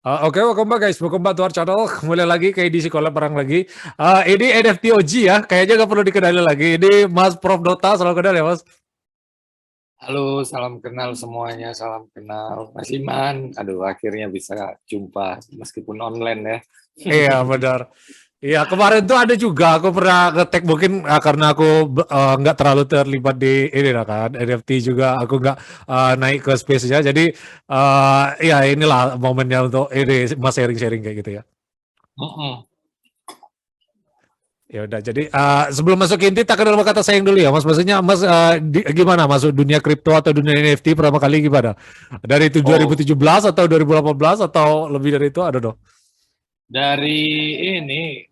Oke, welcome back guys, welcome back to our channel. Mulai lagi kayak di sekolah perang lagi. Ini NFT OG ya, kayaknya nggak perlu dikenali lagi. Ini Mas Prof Dota, selalu kenal ya Mas? Halo, salam kenal semuanya, salam kenal Mas Iman. Aduh, akhirnya bisa jumpa meskipun online ya. Iya benar. Iya kemarin tuh ada juga aku pernah nge-tag mungkin karena aku nggak terlalu terlibat di ini lah kan NFT juga aku nggak naik ke space-nya jadi ya inilah momennya untuk ini Mas sharing-sharing kayak gitu ya. Mm-mm. Ya udah, jadi sebelum masuk inti tak kenal kata sayang dulu ya, Mas. Maksudnya Mas gimana masuk dunia kripto atau dunia NFT pertama kali gimana? Dari itu Oh, 2017 atau 2018 atau lebih dari itu ada dong? dari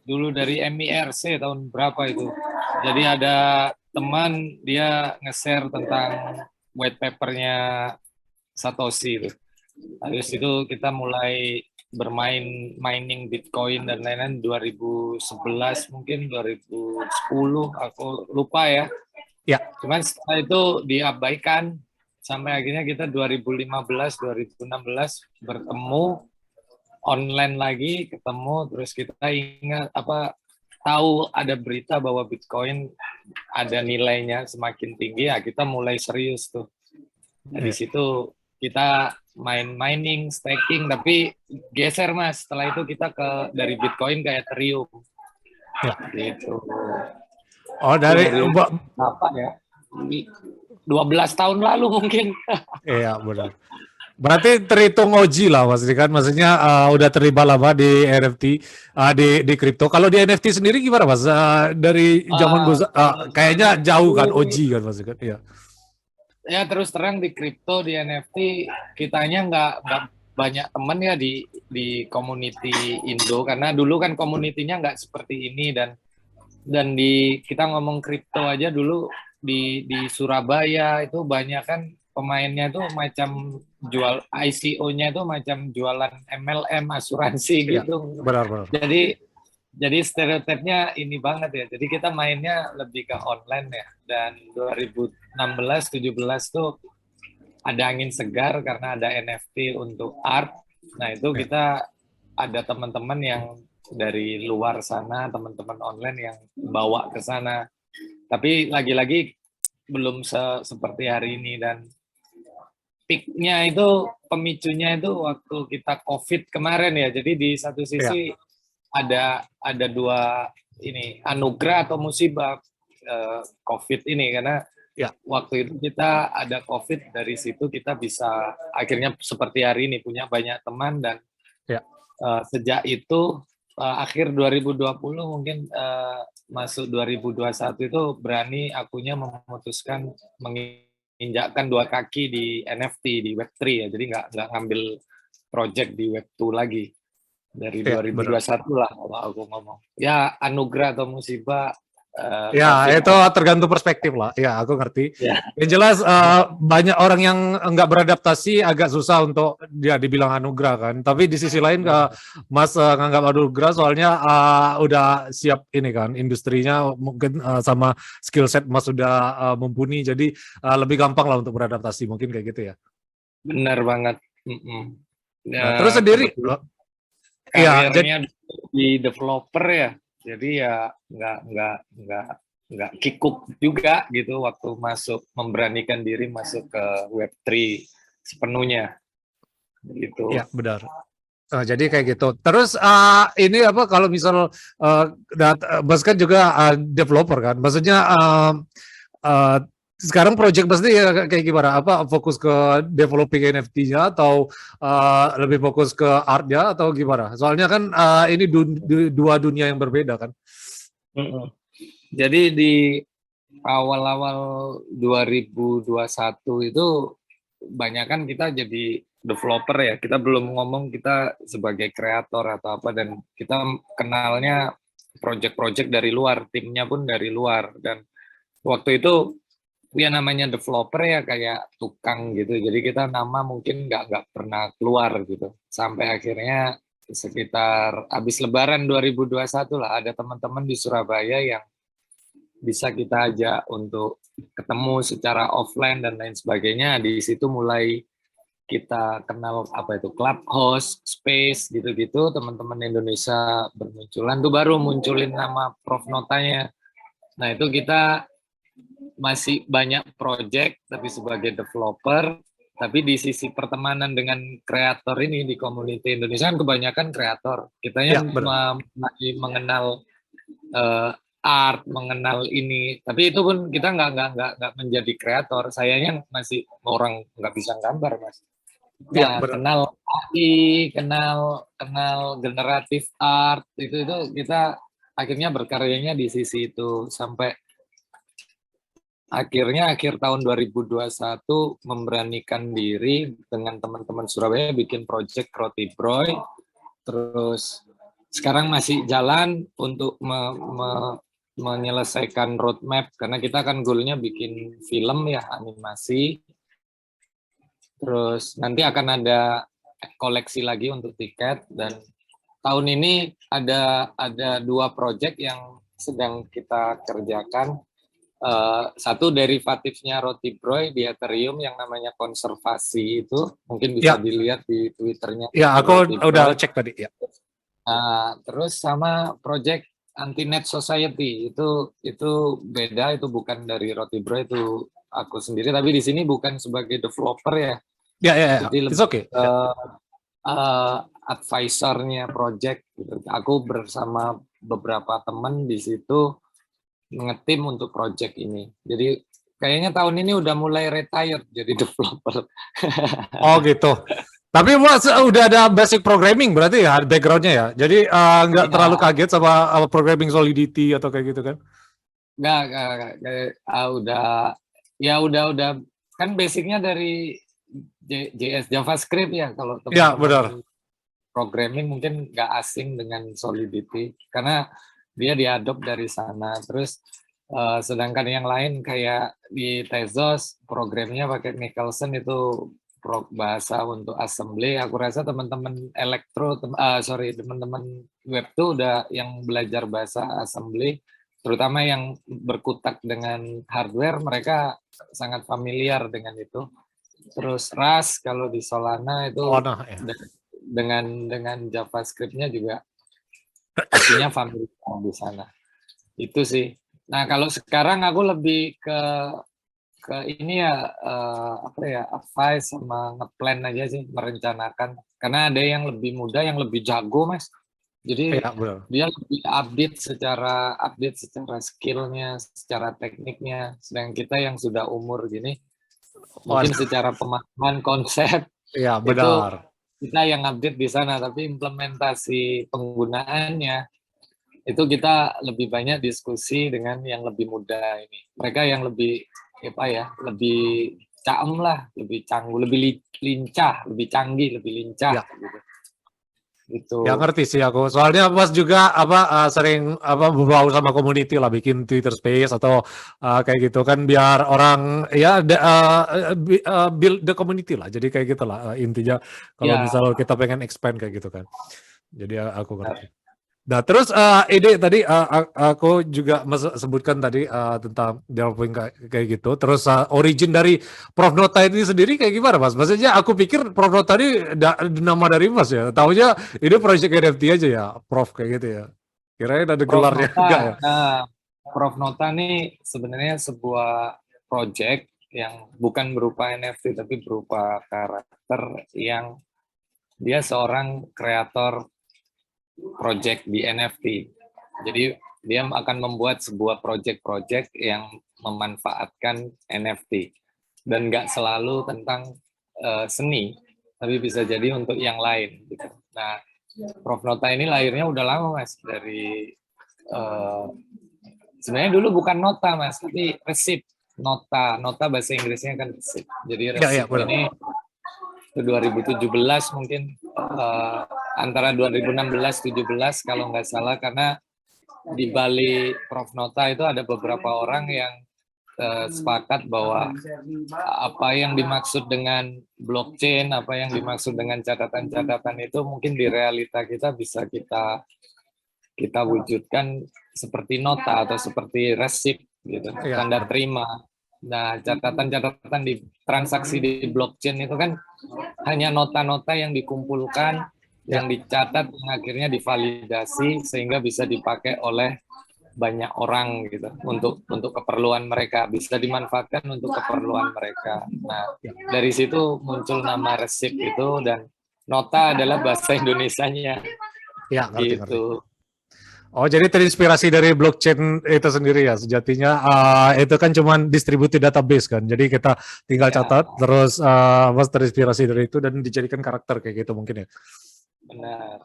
dulu dari MIRC tahun berapa itu. Jadi ada teman dia nge-share tentang white papernya Satoshi itu. Habis itu kita mulai bermain mining Bitcoin dan lain-lain 2011 mungkin 2010 aku lupa ya. Ya, Cuman setelah itu diabaikan sampai akhirnya kita 2015 2016 bertemu online lagi ketemu terus kita ingat apa tahu ada berita bahwa Bitcoin ada nilainya semakin tinggi ya kita mulai serius tuh. Dari ya, situ kita main mining, staking, tapi geser mas. Setelah itu kita ke dari Bitcoin ke Ethereum ya. gitu. Oh Itu dari, dari apa ya? 12 tahun lalu mungkin. iya benar. Berarti terhitung OG lah Mas, kan? Maksudnya udah terlibat lama di NFT, di kripto. Kalau di NFT sendiri gimana Mas? Dari zaman Goza, Kalau di kayaknya NFT jauh kan OG kan Mas kan? Iya. ya terus terang di kripto di NFT kitanya nggak banyak temen ya di community Indo karena dulu kan komunitinya nggak seperti ini dan di kita ngomong kripto aja dulu di Surabaya itu banyak kan pemainnya tuh macam jual ICO-nya itu macam jualan MLM asuransi Iya, gitu. benar-benar. Jadi stereotipnya ini banget ya. Jadi kita mainnya lebih ke online ya. Dan 2016 17 tuh ada angin segar karena ada NFT untuk art. Nah, itu Ya. kita ada teman-teman yang dari luar sana, teman-teman online yang bawa ke sana. Tapi lagi-lagi belum seperti hari ini dan peaknya itu pemicunya itu waktu kita COVID kemarin ya. Jadi di satu Iya. sisi ada dua ini anugerah atau musibah COVID ini karena Ya. waktu itu kita ada COVID dari situ kita bisa akhirnya seperti hari ini punya banyak teman dan Ya. sejak itu akhir 2020 mungkin masuk 2021 itu berani akunya memutuskan menginjakkan dua kaki di NFT di Web3 ya jadi nggak ngambil project di Web2 lagi dari Iya, benar. 2021 lah kalau aku ngomong ya anugerah atau musibah Ya, COVID itu lah tergantung perspektif lah. Ya, aku ngerti. ya. Yang jelas banyak orang yang nggak beradaptasi agak susah untuk dia dibilang anugerah kan. Tapi di sisi lain Mas nganggap anugerah soalnya udah siap ini kan industrinya mungkin sama skill set Mas sudah mumpuni jadi lebih gampang lah untuk beradaptasi mungkin kayak gitu ya. Benar banget. Ya, Nah, terus sendiri kebetulan ya jadi karirnya di developer ya, jadi ya nggak kikuk juga gitu waktu masuk memberanikan diri masuk ke Web3 sepenuhnya gitu. ya benar. Jadi kayak gitu. Terus ini apa kalau misal Mas kan juga developer kan, maksudnya uh, sekarang project pasti ya kayak gimana? Apa fokus ke developing NFT-nya atau lebih fokus ke art-nya atau gimana? Soalnya kan ini dua dunia yang berbeda kan. Jadi di awal-awal 2021 itu banyak kan kita jadi developer ya. Kita belum ngomong kita sebagai kreator atau apa dan kita kenalnya project-project dari luar, timnya pun dari luar dan waktu itu ya namanya developer ya kayak tukang gitu. Jadi kita nama mungkin nggak pernah keluar gitu. Sampai akhirnya sekitar habis Lebaran 2021 lah ada teman-teman di Surabaya yang bisa kita ajak untuk ketemu secara offline dan lain sebagainya. Di situ mulai kita kenal apa itu Clubhouse, Space gitu-gitu, teman-teman Indonesia bermunculan tuh baru munculin nama Prof Notanya. Nah itu kita masih banyak project tapi sebagai developer, tapi di sisi pertemanan dengan kreator ini di community Indonesia kan kebanyakan kreator. Kitanya Ya, benar. masih mengenal art, mengenal ini, tapi itu pun kita nggak menjadi kreator. Sayanya masih orang nggak bisa gambar, Mas. Ya, Nah, benar. kenal AI, kenal kenal generatif art, itu kita akhirnya berkaryanya di sisi itu sampai akhirnya akhir tahun 2021 memberanikan diri dengan teman-teman Surabaya bikin project Roti Broy. Terus sekarang masih jalan untuk menyelesaikan roadmap karena kita kan goalnya bikin film ya, animasi. Terus nanti akan ada koleksi lagi untuk tiket, dan tahun ini ada 2 project yang sedang kita kerjakan. Satu derivatifnya Roti Broy di Ethereum yang namanya konservasi, itu mungkin bisa Ya, dilihat di Twitternya ya aku Roti udah Broy. cek tadi ya. Terus sama project Anti-Net Society itu beda, itu bukan dari Roti Broy, itu aku sendiri, tapi di sini bukan sebagai developer ya, Ya, ya, ya. jadi It's lebih okay. ke advisornya project gitu. Aku bersama beberapa teman di situ ngetim untuk project ini. Jadi kayaknya tahun ini udah mulai retire jadi developer. Oh gitu. Tapi Mas udah ada basic programming berarti ya backgroundnya ya. Jadi nggak terlalu Ya, kaget sama programming Solidity atau kayak gitu kan? udah ya udah kan basicnya dari JS JavaScript ya, kalau Ya benar. teman-teman programming mungkin nggak asing dengan Solidity karena dia diadop dari sana. Terus sedangkan yang lain kayak di Tezos programnya pakai Michelson, itu bahasa untuk assembly. Aku rasa teman-teman teman-teman web tuh udah yang belajar bahasa assembly, terutama yang berkutat dengan hardware, mereka sangat familiar dengan itu. Terus Rust kalau di Solana Oh itu nah ya. dengan JavaScript-nya juga pastinya familiar di sana. Itu sih. Nah, kalau sekarang aku lebih ke ini ya, apa ya, advice sama ngeplan aja sih, merencanakan. Karena ada yang lebih muda, yang lebih jago, Mas. Jadi Ya benar. dia lebih update secara skillnya, secara tekniknya. Sedangkan kita yang sudah umur gini, mungkin Waduh. secara pemahaman konsep Ya itu benar. kita yang update di sana, tapi implementasi penggunaannya itu kita lebih banyak diskusi dengan yang lebih muda ini. Mereka yang lebih apa ya, lebih caem lah, lebih canggung, lebih lincah, lebih canggih, lebih lincah Ya. gitu. Gitu. Ya ngerti sih aku. Soalnya Mas juga sering berbau sama community lah, bikin Twitter Space atau kayak gitu kan biar orang ya build the community lah. Jadi kayak gitulah intinya kalau Ya, misal kita pengen expand kayak gitu kan. Jadi aku ngerti. Nah, terus ide tadi aku juga sebutkan tadi tentang developing kayak gitu. Terus origin dari Prof Nota ini sendiri kayak gimana, Mas? Maksudnya aku pikir Prof Nota ini nama dari Mas ya. Taunya ini project NFT aja ya, Prof kayak gitu ya. Kirain ada Prof gelarnya enggak ya? Nota. Nah, Prof Nota nih sebenarnya sebuah project yang bukan berupa NFT tapi berupa karakter yang dia seorang kreator project di NFT. Jadi dia akan membuat sebuah project-project yang memanfaatkan NFT dan nggak selalu tentang seni, tapi bisa jadi untuk yang lain. Gitu. Nah, Prof Nota ini lahirnya udah lama, Mas, dari sebenarnya dulu bukan nota, Mas, tapi resip. Nota bahasa Inggrisnya kan resip. Jadi Ya, ya, resip benar. ini 2017 mungkin, antara 2016-17 kalau nggak salah, karena di balik Prof Nota itu ada beberapa orang yang sepakat bahwa apa yang dimaksud dengan blockchain, apa yang dimaksud dengan catatan-catatan itu mungkin di realita kita bisa kita wujudkan seperti nota atau seperti resip gitu, Iya, tanda benar. terima. Nah, catatan-catatan di transaksi di blockchain itu kan hanya nota-nota yang dikumpulkan, yang dicatat, yang akhirnya divalidasi sehingga bisa dipakai oleh banyak orang gitu untuk keperluan mereka, bisa dimanfaatkan untuk keperluan mereka. Nah, dari situ muncul nama resip itu, dan nota adalah bahasa Indonesianya Ya, ngerti. gitu. Oh, jadi terinspirasi dari blockchain itu sendiri ya sejatinya. Itu kan cuman distributed database kan. Jadi kita tinggal Ya, catat, terus Mas terinspirasi dari itu dan dijadikan karakter kayak gitu mungkin ya. benar.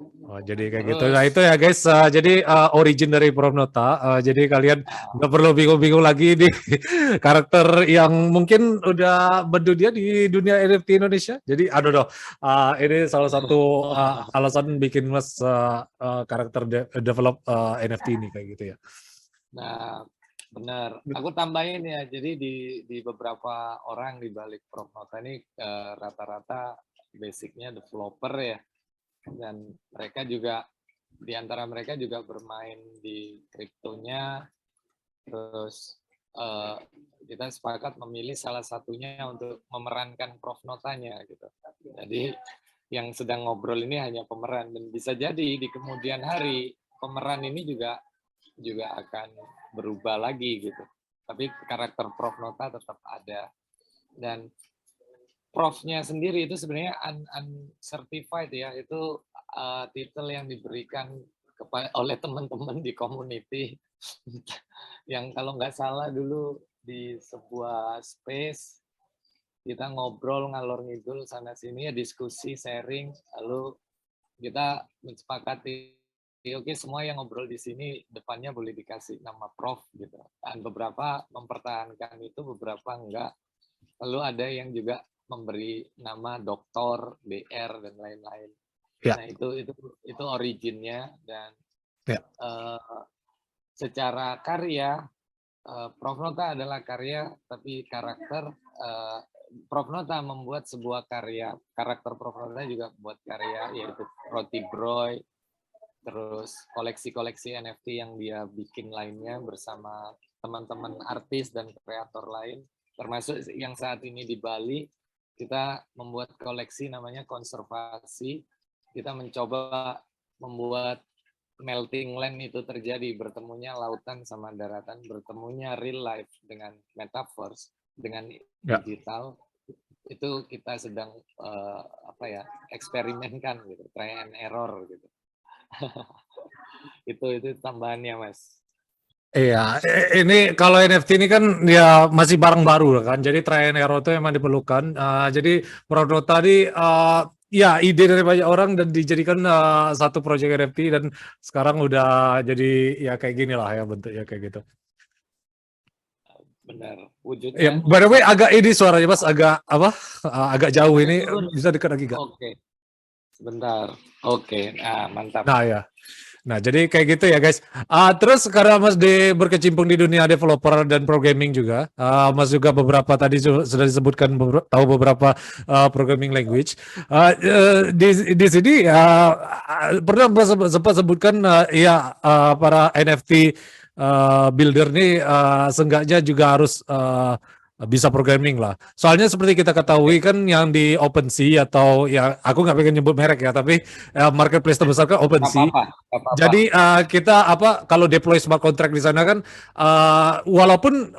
Oh, jadi kayak gitu. Nah Terus itu ya guys. Jadi origin dari Promnota. Jadi kalian nggak perlu bingung-bingung lagi di karakter yang mungkin udah berdunia di dunia NFT Indonesia. Jadi aduh dong. Ini salah satu alasan bikin Mas karakter develop NFT ini kayak gitu ya. nah, benar. Aku tambahin ya. Jadi di beberapa orang di balik Promnota ini rata-rata basicnya developer ya. Dan mereka juga, di antara mereka juga bermain di kriptonya. Terus kita sepakat memilih salah satunya untuk memerankan Prof Notanya gitu. Jadi yang sedang ngobrol ini hanya pemeran, dan bisa jadi di kemudian hari pemeran ini juga akan berubah lagi gitu. Tapi karakter Prof Nota tetap ada. Dan Prof-nya sendiri itu sebenarnya uncertified ya, itu titel yang diberikan oleh teman-teman di community yang kalau nggak salah dulu di sebuah space kita ngobrol ngalor ngidul sana sini ya, diskusi sharing, lalu kita mensepakati oke, semua yang ngobrol di sini depannya boleh dikasih nama Prof gitu. Dan beberapa mempertahankan itu, beberapa enggak. Lalu ada yang juga memberi nama doktor, BR dan lain-lain. Ya. Nah itu originnya. Dan ya. Secara karya, Prof Nota adalah karya, tapi karakter Prof Nota membuat sebuah karya, karakter Prof Nota juga buat karya, yaitu Roti Broy, terus koleksi-koleksi NFT yang dia bikin lainnya bersama teman-teman artis dan kreator lain, termasuk yang saat ini di Bali. Kita membuat koleksi namanya konservasi. Kita mencoba membuat melting land itu terjadi, bertemunya lautan sama daratan, bertemunya real life dengan metaverse, dengan digital. Itu kita sedang eksperimenkan gitu, try and error gitu. itu tambahannya, Mas. Iya, ini kalau NFT ini kan ya masih barang baru kan, jadi try and error itu memang diperlukan. Jadi Prof tadi ya ide dari banyak orang dan dijadikan satu project NFT, dan sekarang udah jadi ya kayak gini lah ya bentuknya kayak gitu. Benar, Ya, wujudnya. by the way agak ini suaranya Mas agak agak jauh ini, bisa dekat lagi gak? Oke, sebentar. Oke, mantap. Nah ya. Nah, jadi kayak gitu ya guys. Terus karena Mas berkecimpung di dunia developer dan programming juga, Mas juga beberapa tadi sudah disebutkan tahu beberapa programming language. Di sini pernah sempat sebutkan para NFT builder nih seenggaknya juga harus bisa programming lah. Soalnya seperti kita ketahui kan yang di OpenSea atau ya aku nggak pengen nyebut merek ya, tapi marketplace terbesar kan OpenSea. Jadi kita kalau deploy smart contract di sana kan walaupun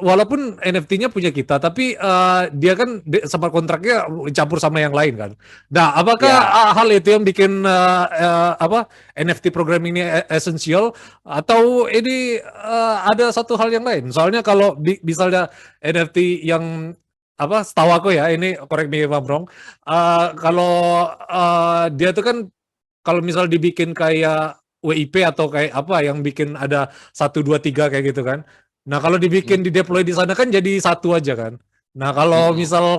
NFT-nya punya kita, tapi dia kan smart contract-nya campur sama yang lain kan. Nah, apakah hal itu yang bikin NFT programming ini esensial, atau ini ada satu hal yang lain? Soalnya kalau misalnya NFT yang setahu aku ya, ini correct me if I'm wrong, kalau dia tuh kan kalau misal dibikin kayak WIP atau kayak apa yang bikin ada 1, 2, 3 kayak gitu kan. Nah, kalau dibikin di deploy di sana kan jadi satu aja kan. Nah, kalau misal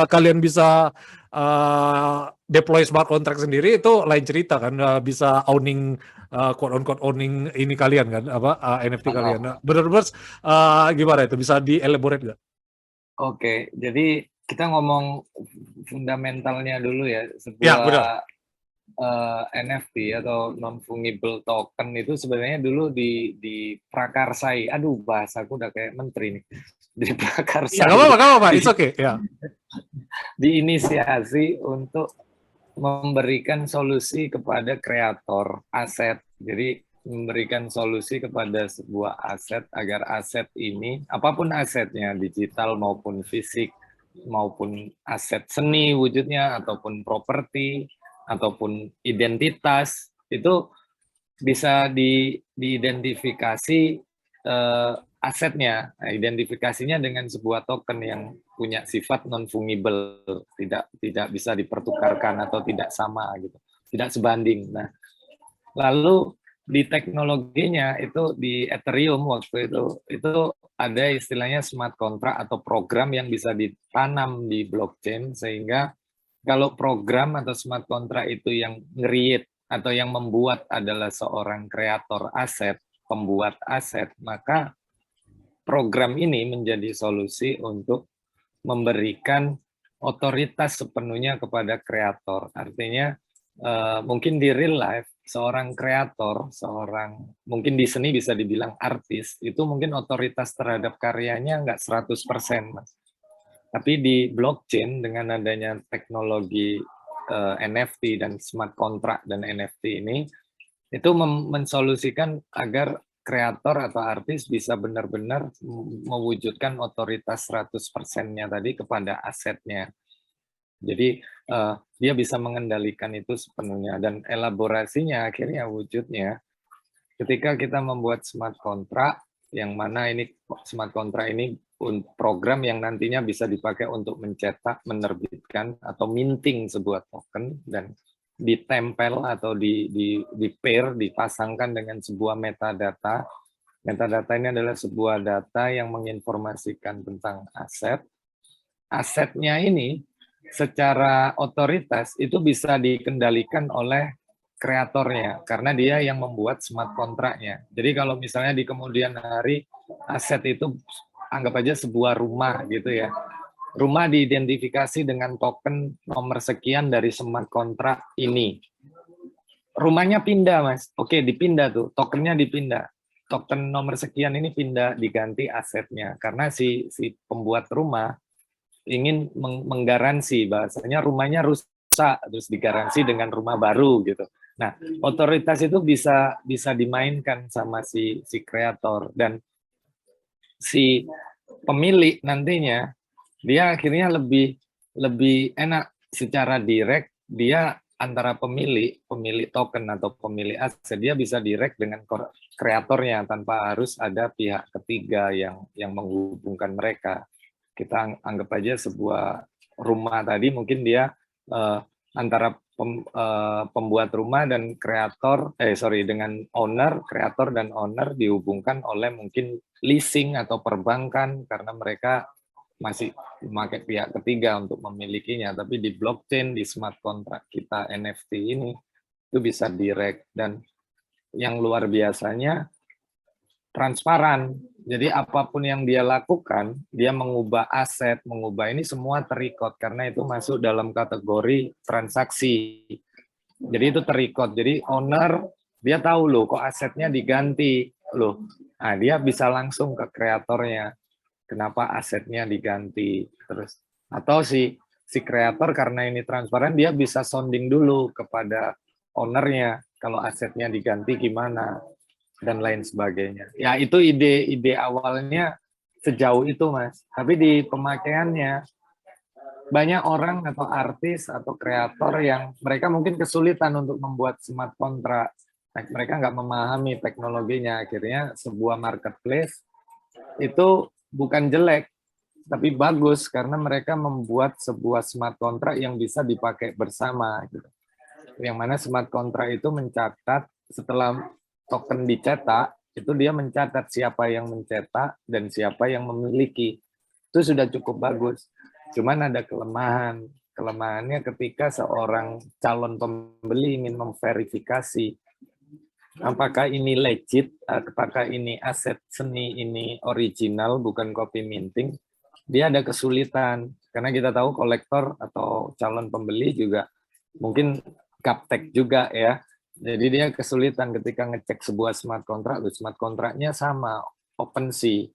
kalian bisa deploy smart contract sendiri itu lain cerita kan, bisa owning quote on quote owning ini kalian kan, NFT kalian. Nah, benar-benar gimana itu, bisa di-elaborate gak? Oke, jadi kita ngomong fundamentalnya dulu ya, Ya, benar. NFT atau non fungible token itu sebenarnya dulu diprakarsai. Aduh, bahasaku udah kayak menteri nih. Ya, Diprakarsai, nggak apa-apa, it's okay. Ya. diinisiasi untuk memberikan solusi kepada kreator aset. Jadi memberikan solusi kepada sebuah aset agar aset ini, apapun asetnya, digital maupun fisik, maupun aset seni wujudnya, ataupun properti, ataupun identitas, itu bisa diidentifikasi asetnya. Nah, identifikasinya dengan sebuah token yang punya sifat non fungible, tidak bisa dipertukarkan atau tidak sama gitu, tidak sebanding. Nah, lalu di teknologinya itu di Ethereum waktu itu ada istilahnya smart contract atau program yang bisa ditanam di blockchain, sehingga kalau program atau smart contract itu yang create atau yang membuat adalah seorang kreator aset, pembuat aset, maka program ini menjadi solusi untuk memberikan otoritas sepenuhnya kepada kreator. Artinya mungkin di real life seorang kreator, mungkin di seni bisa dibilang artis, itu mungkin otoritas terhadap karyanya nggak 100%, Mas. Tapi di blockchain dengan adanya teknologi NFT dan smart contract dan NFT ini, itu mensolusikan agar kreator atau artis bisa benar-benar mewujudkan otoritas 100%-nya tadi kepada asetnya. Jadi dia bisa mengendalikan itu sepenuhnya, dan elaborasinya akhirnya wujudnya ketika kita membuat smart contract, yang mana ini smart contract ini program yang nantinya bisa dipakai untuk mencetak, menerbitkan, atau minting sebuah token, dan ditempel atau di pair, dipasangkan dengan sebuah metadata. Metadata ini adalah sebuah data yang menginformasikan tentang aset. Asetnya ini secara otoritas itu bisa dikendalikan oleh kreatornya, karena dia yang membuat smart contract-nya. Jadi kalau misalnya di kemudian hari aset itu anggap aja sebuah rumah gitu ya. Rumah diidentifikasi dengan token nomor sekian dari smart contract ini. Rumahnya pindah, Mas. Oke, dipindah tuh, tokennya dipindah. Token nomor sekian ini pindah, diganti asetnya. Karena si pembuat rumah ingin menggaransi bahasanya rumahnya rusak, terus digaransi dengan rumah baru gitu. Nah, otoritas itu bisa dimainkan sama si kreator, dan si pemilik nantinya dia akhirnya lebih enak secara direct, dia antara pemilik token atau pemilik aset, dia bisa direct dengan kreatornya tanpa harus ada pihak ketiga yang menghubungkan mereka. Kita anggap aja sebuah rumah tadi, mungkin dia antara pembuat rumah dan dengan owner, kreator dan owner dihubungkan oleh mungkin leasing atau perbankan, karena mereka masih memakai pihak ketiga untuk memilikinya. Tapi di blockchain, di smart contract kita NFT ini, itu bisa direct, dan yang luar biasanya transparan. Jadi apapun yang dia lakukan, dia mengubah aset, mengubah ini semua terrecord, karena itu masuk dalam kategori transaksi. Jadi itu terrecord. Jadi owner dia tahu loh kok asetnya diganti loh. Nah, dia bisa langsung ke kreatornya. Kenapa asetnya diganti? Terus atau si kreator karena ini transparan, dia bisa sounding dulu kepada ownernya kalau asetnya diganti gimana, dan lain sebagainya. Ya itu ide awalnya sejauh itu, Mas. Tapi di pemakaiannya banyak orang atau artis atau kreator yang mereka mungkin kesulitan untuk membuat smart contract. Mereka nggak memahami teknologinya. Akhirnya sebuah marketplace itu bukan jelek, tapi bagus karena mereka membuat sebuah smart contract yang bisa dipakai bersama. Gitu. Yang mana smart contract itu mencatat setelah token dicetak, itu dia mencatat siapa yang mencetak dan siapa yang memiliki. Itu sudah cukup bagus. Cuman ada kelemahan. Kelemahannya ketika seorang calon pembeli ingin memverifikasi apakah ini legit, apakah ini aset seni, ini original, bukan copy minting, dia ada kesulitan. Karena kita tahu kolektor atau calon pembeli juga mungkin gaptek juga ya. Jadi dia kesulitan ketika ngecek sebuah smart contract, smart contractnya sama OpenSea,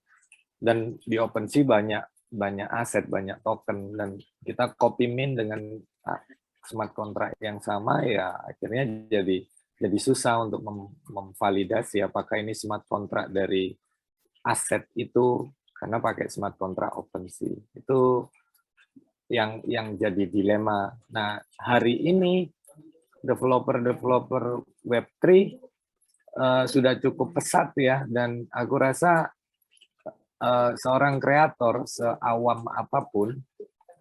dan di OpenSea banyak aset, banyak token, dan kita copy min dengan smart contract yang sama, ya akhirnya jadi susah untuk memvalidasi apakah ini smart contract dari aset itu karena pakai smart contract OpenSea. Itu yang jadi dilema. Nah, hari ini developer Web3 sudah cukup pesat ya, dan aku rasa seorang kreator seawam apapun,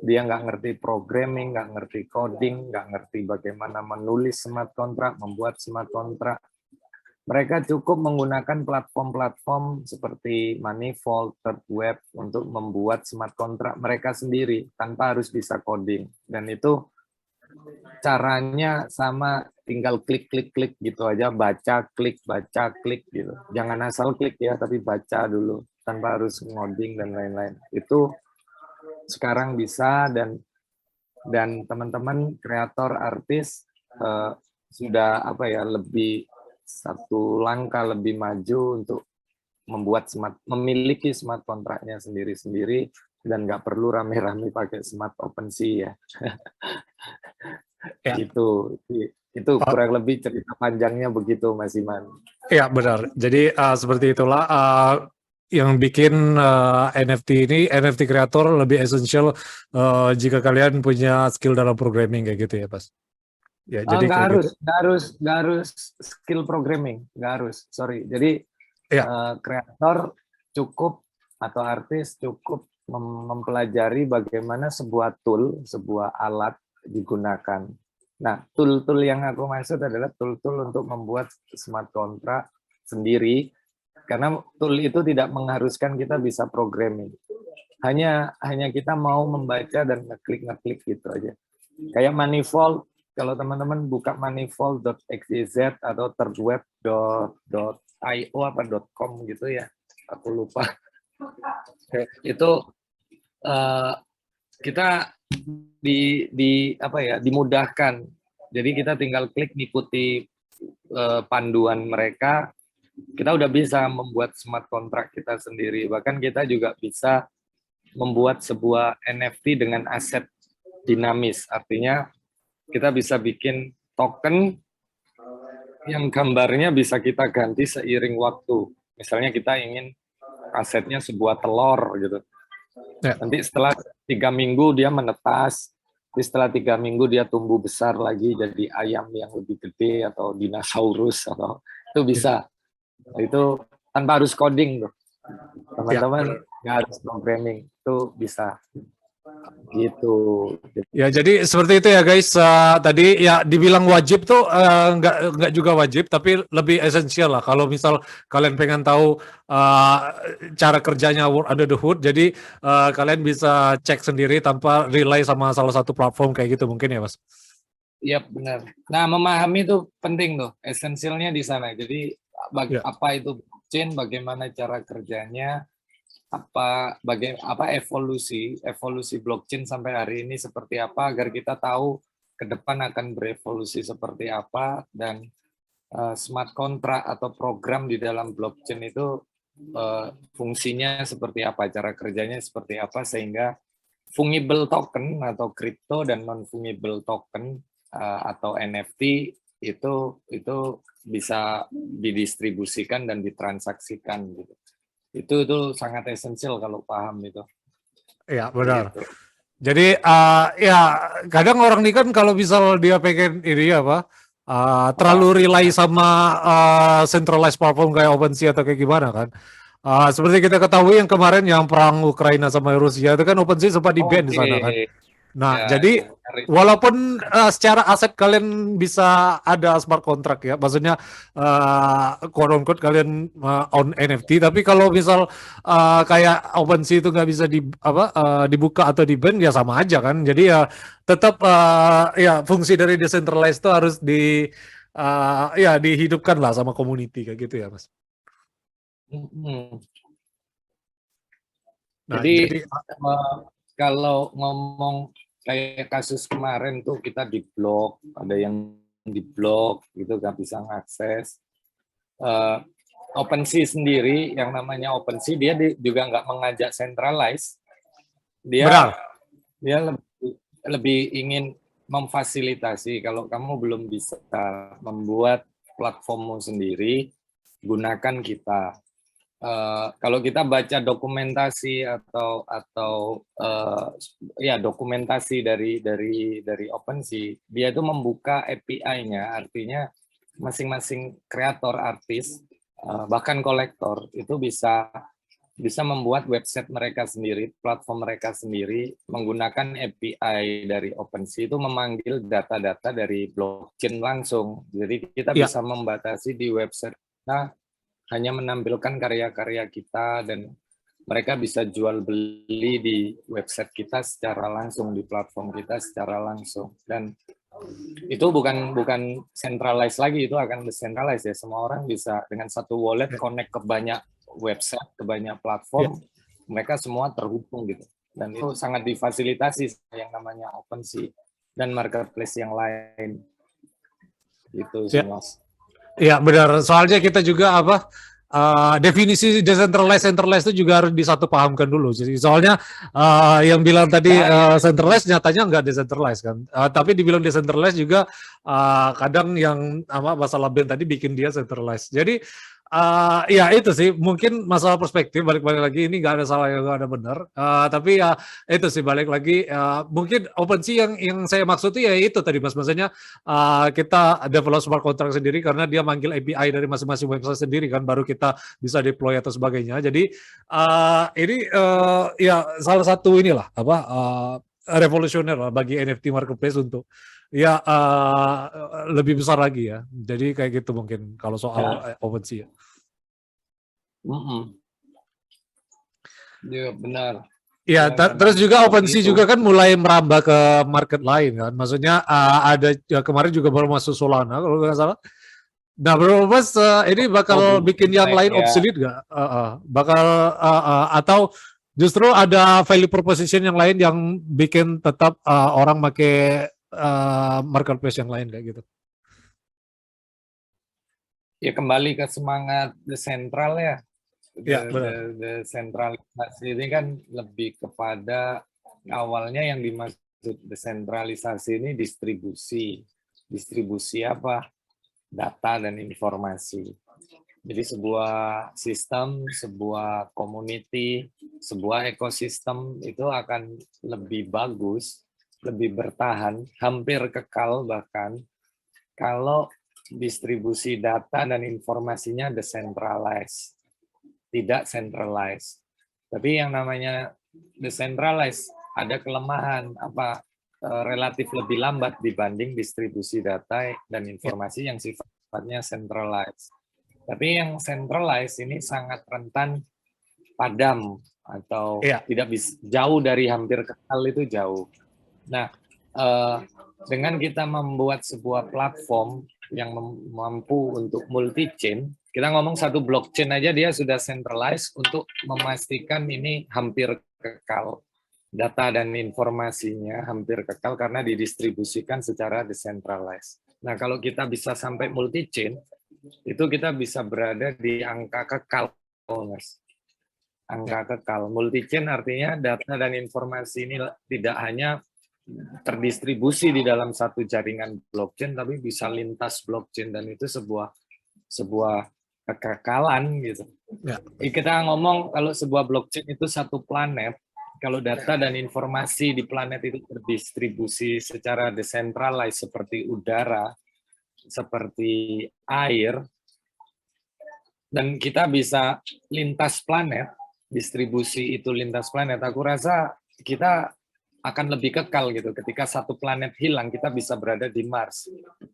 dia nggak ngerti programming, nggak ngerti coding, nggak ngerti bagaimana menulis smart contract, membuat smart contract. Mereka cukup menggunakan platform-platform seperti Manifold, Third Web untuk membuat smart contract mereka sendiri tanpa harus bisa coding. Dan itu caranya sama, tinggal klik gitu aja, baca klik gitu. Jangan asal klik ya, tapi baca dulu tanpa harus ngoding dan lain-lain. Itu sekarang bisa, dan teman-teman kreator artis sudah lebih satu langkah lebih maju untuk memiliki smart kontraknya sendiri-sendiri dan nggak perlu rame-rame pakai smart OpenSea ya. Ya. Itu kurang lebih cerita panjangnya begitu, Mas Iman. Ya benar. Jadi seperti itulah yang bikin NFT kreator lebih esensial jika kalian punya skill dalam programming kayak gitu ya, Pas. Ya, jadi nggak harus skill programming, nggak harus. Sorry. Jadi kreator cukup atau artis cukup mempelajari bagaimana sebuah tool, sebuah alat digunakan. Nah, tool-tool yang aku maksud adalah tool-tool untuk membuat smart contract sendiri, karena tool itu tidak mengharuskan kita bisa programming. Hanya kita mau membaca dan ngeklik gitu aja. Kayak Manifold, kalau teman-teman buka manifold.xyz atau thirdweb.io apa .com gitu ya, aku lupa. Itu kita dimudahkan. Jadi kita tinggal klik ngikuti panduan mereka, kita udah bisa membuat smart contract kita sendiri. Bahkan kita juga bisa membuat sebuah NFT dengan aset dinamis. Artinya kita bisa bikin token yang gambarnya bisa kita ganti seiring waktu. Misalnya kita ingin asetnya sebuah telur gitu. Ya. Nanti setelah 3 minggu dia menetas, setelah 3 minggu dia tumbuh besar lagi jadi ayam yang lebih gede atau dinosaurus, atau itu bisa. Itu tanpa harus coding tuh. Teman-teman nggak harus programming, itu bisa. Gitu. Ya, jadi seperti itu ya guys. Tadi ya dibilang wajib tuh nggak juga wajib, tapi lebih esensial lah. Kalau misal kalian pengen tahu cara kerjanya work under the hood, jadi kalian bisa cek sendiri tanpa rely sama salah satu platform kayak gitu mungkin ya, Mas. Iya benar. Nah, memahami itu penting tuh, esensialnya di sana. Jadi apa itu blockchain, bagaimana cara kerjanya, apa evolusi blockchain sampai hari ini seperti apa, agar kita tahu ke depan akan berevolusi seperti apa, dan smart contract atau program di dalam blockchain itu fungsinya seperti apa, cara kerjanya seperti apa, sehingga fungible token atau crypto dan non fungible token atau NFT itu bisa didistribusikan dan ditransaksikan gitu. Itu sangat esensial kalau paham itu. Iya benar. Gitu. Jadi ya kadang orang ini kan kalau misal dia pengen ini terlalu rely sama centralized platform kayak OpenSea atau kayak gimana kan. Seperti kita ketahui yang kemarin yang perang Ukraina sama Rusia itu kan OpenSea sempat di-ban di sana kan. Nah, jadi walaupun secara aset kalian bisa ada smart contract ya, maksudnya quote unquote kalian own NFT, tapi kalau misal kayak OpenSea itu nggak bisa dibuka atau di-ban ya sama aja kan. Jadi ya tetap ya fungsi dari decentralized itu harus dihidupkan lah sama community kayak gitu ya, Mas. Nah, jadi kalau ngomong kayak kasus kemarin tuh kita di blok, ada yang di blog gitu nggak bisa mengakses. OpenSea sendiri, yang namanya OpenSea, dia juga nggak mengajak centralize. Benar. Dia lebih ingin memfasilitasi. Kalau kamu belum bisa membuat platformmu sendiri, gunakan kita. Kalau kita baca dokumentasi atau ya dokumentasi dari OpenSea, dia itu membuka API-nya, artinya masing-masing kreator, artis, bahkan kolektor itu bisa membuat website mereka sendiri, platform mereka sendiri, menggunakan API dari OpenSea itu memanggil data-data dari blockchain langsung. Jadi kita bisa membatasi di website kita hanya menampilkan karya-karya kita, dan mereka bisa jual beli di website kita secara langsung, di platform kita secara langsung. Dan itu bukan centralized lagi, itu akan decentralized ya. Semua orang bisa dengan satu wallet connect ke banyak website, ke banyak platform, mereka semua terhubung gitu. Dan itu sangat difasilitasi yang namanya OpenSea dan marketplace yang lain. Gitu sih, Mas. Iya benar. Soalnya kita juga definisi decentralized centralized itu juga harus disatu pahamkan dulu. Jadi soalnya yang bilang tadi centralized nyatanya nggak decentralized kan. Tapi dibilang decentralized juga kadang yang masalah band tadi bikin dia centralized. Jadi ya itu sih mungkin masalah perspektif, balik-balik lagi ini nggak ada salah yang nggak ada benar. Tapi ya itu sih balik lagi mungkin OpenSea yang saya maksud itu ya itu tadi Mas, maksudnya kita develop smart contract sendiri karena dia manggil API dari masing-masing website sendiri kan, baru kita bisa deploy atau sebagainya. Jadi ini ya salah satu inilah revolusioner lah bagi NFT marketplace untuk ya lebih besar lagi ya. Jadi kayak gitu mungkin kalau soal OpenSea. Iya benar. Ya, terus juga OpenSea juga kan mulai merambah ke market lain kan. Maksudnya ada ya, kemarin juga baru masuk Solana kalau nggak salah. Nah, bro, Mas, ini bakal bikin yang lain obsolete nggak? Bakal atau justru ada value proposition yang lain yang bikin tetap orang pakai marketplace yang lain kayak gitu? Ya kembali ke semangat desentral ya. Ya, benar. Desentralisasi ini kan lebih kepada awalnya yang dimaksud desentralisasi ini distribusi. Distribusi apa? Data dan informasi. Jadi sebuah sistem, sebuah community, sebuah ekosistem itu akan lebih bagus, lebih bertahan, hampir kekal bahkan kalau distribusi data dan informasinya decentralized, tidak centralized. Tapi yang namanya decentralized ada kelemahan relatif lebih lambat dibanding distribusi data dan informasi yang sifatnya centralized. Tapi yang centralized ini sangat rentan padam atau tidak bisa, jauh dari hampir kekal itu jauh. Nah, dengan kita membuat sebuah platform yang mampu untuk multi-chain, kita ngomong satu blockchain aja dia sudah centralized untuk memastikan ini hampir kekal. Data dan informasinya hampir kekal karena didistribusikan secara decentralized. Nah, kalau kita bisa sampai multi-chain, itu kita bisa berada di angka kekal, Mas. Angka kekal. Multi-chain artinya data dan informasi ini tidak hanya terdistribusi di dalam satu jaringan blockchain, tapi bisa lintas blockchain, dan itu sebuah kekekalan gitu. Kita ngomong kalau sebuah blockchain itu satu planet, kalau data dan informasi di planet itu terdistribusi secara decentralized seperti udara, seperti air, dan kita bisa lintas planet, distribusi itu lintas planet, aku rasa kita akan lebih kekal gitu. Ketika satu planet hilang, kita bisa berada di Mars.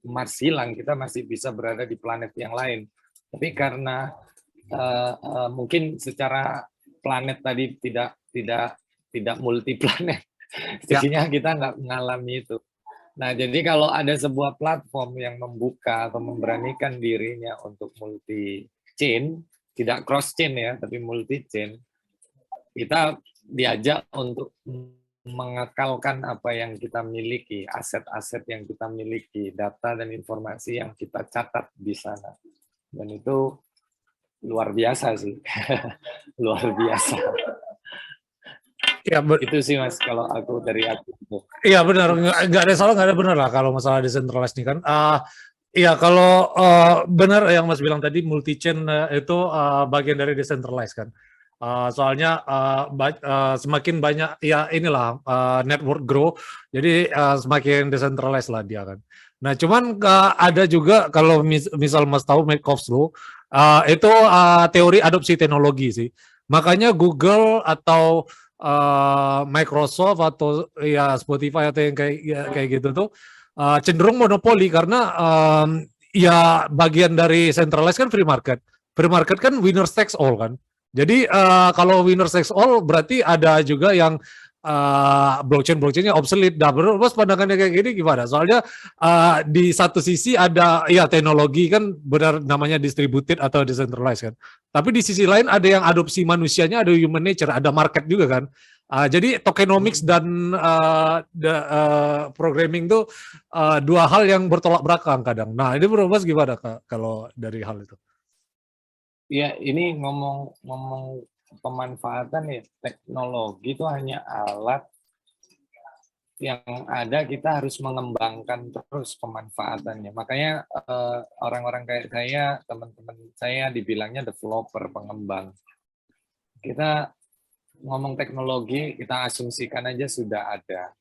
Mars hilang, kita masih bisa berada di planet yang lain. Tapi karena mungkin secara planet tadi tidak multi planet, jadinya kita nggak mengalami itu. Nah, jadi kalau ada sebuah platform yang membuka atau memberanikan dirinya untuk multi chain, tidak cross chain ya, tapi multi chain, kita diajak untuk mengekalkan apa yang kita miliki, aset-aset yang kita miliki, data dan informasi yang kita catat di sana. Dan itu luar biasa sih, luar biasa. Ya, Itu sih Mas, kalau aku dari aku. iya benar, nggak ada salah, nggak ada benar lah kalau masalah decentralized nih kan. Iya, kalau benar yang Mas bilang tadi, multi chain itu bagian dari decentralized kan. Soalnya semakin banyak, ya inilah network grow, jadi semakin decentralized lah dia kan. Nah, cuman ada juga kalau misal Mas tahu Markov's Law, itu teori adopsi teknologi sih. Makanya Google atau Microsoft atau ya Spotify atau yang kayak gitu tuh cenderung monopoli karena ya bagian dari centralized kan free market. Free market kan winners takes all kan. Jadi kalau winners takes all berarti ada juga yang blockchainnya obsolete. Nah, terus pandangannya kayak gini gimana? Soalnya di satu sisi ada ya teknologi kan benar namanya distributed atau decentralized kan. Tapi di sisi lain ada yang adopsi manusianya, ada human nature, ada market juga kan. Jadi tokenomics dan programming itu dua hal yang bertolak belakang kadang. Nah, ini menurut Mas gimana kalau dari hal itu? Ya, ini ngomong pemanfaatan ya, teknologi itu hanya alat yang ada, kita harus mengembangkan terus pemanfaatannya. Makanya orang-orang kayak saya, teman-teman saya dibilangnya developer, pengembang. Kita ngomong teknologi, kita asumsikan aja sudah ada.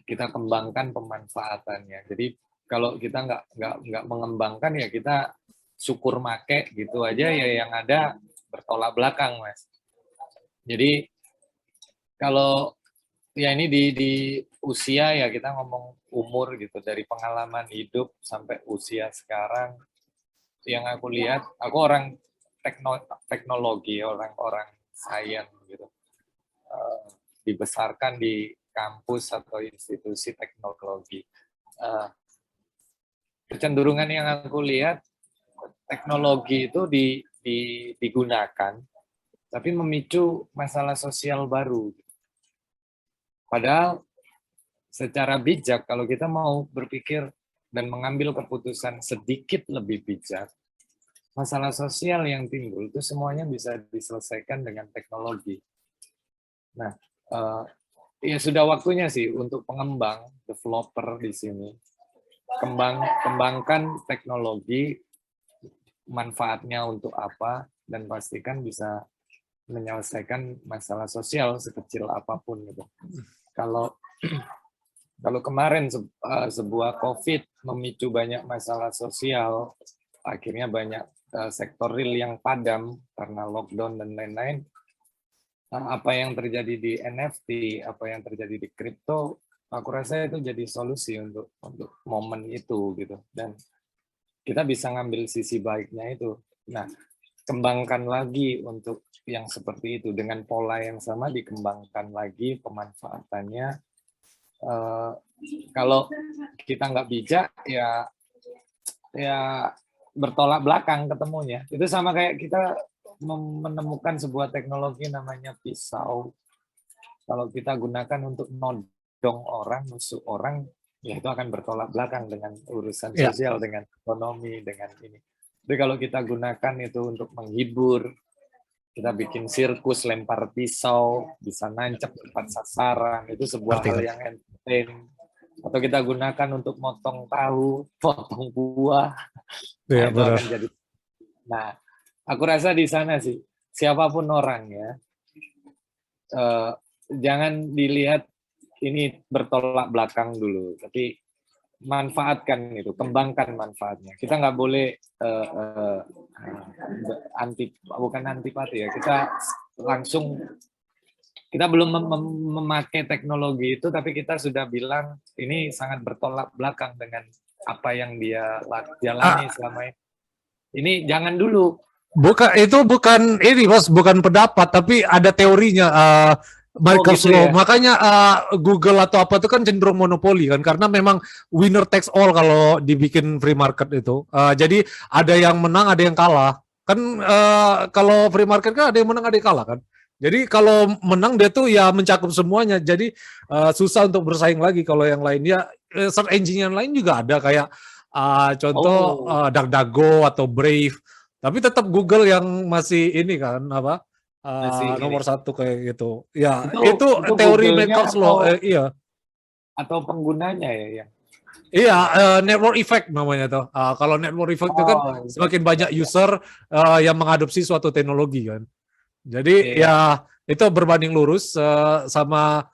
Kita kembangkan pemanfaatannya. Jadi kalau kita nggak mengembangkan ya kita syukur make gitu aja ya, yang ada bertolak belakang Mas. Jadi kalau ya ini di usia ya, kita ngomong umur gitu, dari pengalaman hidup sampai usia sekarang, yang aku lihat, aku orang teknologi, orang sains gitu, dibesarkan di kampus atau institusi teknologi. Kecenderungan yang aku lihat, teknologi itu digunakan, tapi memicu masalah sosial baru. Padahal secara bijak, kalau kita mau berpikir dan mengambil keputusan sedikit lebih bijak, masalah sosial yang timbul itu semuanya bisa diselesaikan dengan teknologi. Nah, ya sudah waktunya sih untuk pengembang, developer di sini, kembangkan teknologi, manfaatnya untuk apa, dan pastikan bisa menyelesaikan masalah sosial sekecil apapun gitu. Kalau kemarin sebuah COVID memicu banyak masalah sosial, akhirnya banyak sektor real yang padam karena lockdown dan lain-lain. Apa yang terjadi di NFT, apa yang terjadi di kripto, aku rasa itu jadi solusi untuk momen itu gitu. Dan kita bisa ngambil sisi baiknya itu. Nah, kembangkan lagi untuk yang seperti itu dengan pola yang sama, dikembangkan lagi pemanfaatannya. Kalau kita nggak bijak ya bertolak belakang ketemunya. Itu sama kayak kita menemukan sebuah teknologi namanya pisau. Kalau kita gunakan untuk nodong orang, nusuk orang, ya itu akan bertolak belakang dengan urusan sosial, dengan ekonomi, dengan ini. Tapi kalau kita gunakan itu untuk menghibur, kita bikin sirkus, lempar pisau, bisa nancep tepat sasaran, itu sebuah hal yang entertain. Atau kita gunakan untuk motong tahu, potong buah, nah itu akan jadi. Nah, aku rasa di sana sih, siapapun orangnya, jangan dilihat ini bertolak belakang dulu, tapi manfaatkan itu, kembangkan manfaatnya. Kita nggak boleh bukan antipati ya, kita langsung, kita belum memakai teknologi itu, tapi kita sudah bilang ini sangat bertolak belakang dengan apa yang dia jalani selama ini. Ini jangan dulu. Bukan ini Mas, bukan pendapat, tapi ada teorinya. Markov's Law. Ya? Makanya Google atau apa itu kan cenderung monopoli kan, karena memang winner takes all kalau dibikin free market itu. Jadi ada yang menang, ada yang kalah. Kan kalau free market kan ada yang menang, ada yang kalah kan. Jadi kalau menang dia tuh ya mencakup semuanya. Jadi susah untuk bersaing lagi kalau yang lainnya. Search engine yang lain juga ada kayak contoh Oh, DuckDuckGo atau Brave. Tapi tetap Google yang masih ini kan apa masih ini. nomor satu kayak gitu. Ya itu Itu teori Google-nya Macaulay iya. atau penggunanya ya, ya. Iya, network effect namanya tuh. Kalau network effect itu kan Oh, iya, semakin iya, banyak iya. user yang mengadopsi suatu teknologi kan. Jadi Iya, ya itu berbanding lurus sama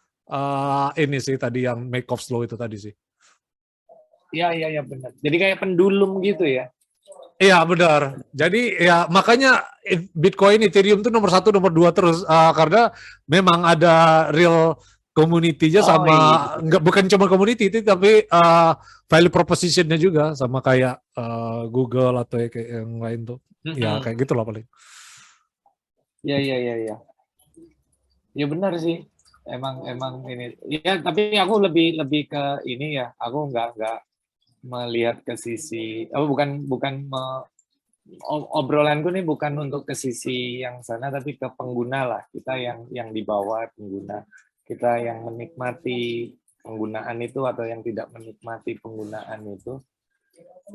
ini sih tadi yang Markov law itu tadi sih. iya, iya, iya, benar. Jadi kayak pendulum gitu ya. Iya benar. Jadi ya makanya Bitcoin, Ethereum itu nomor satu, nomor dua terus karena memang ada real community-nya Oh sama iya. nggak bukan cuma community itu tapi value proposition-nya juga sama kayak Google atau kayak yang lain tuh. Ya Mm-mm. kayak gitulah paling. Iya, iya, iya, iya. Ya benar sih. Emang emang ini. Ya, tapi aku lebih lebih ke ini ya. Aku nggak melihat ke sisi, oh bukan bukan obrolanku nih bukan untuk ke sisi yang sana, tapi ke pengguna lah, kita yang di bawah pengguna, kita yang menikmati penggunaan itu atau yang tidak menikmati penggunaan itu,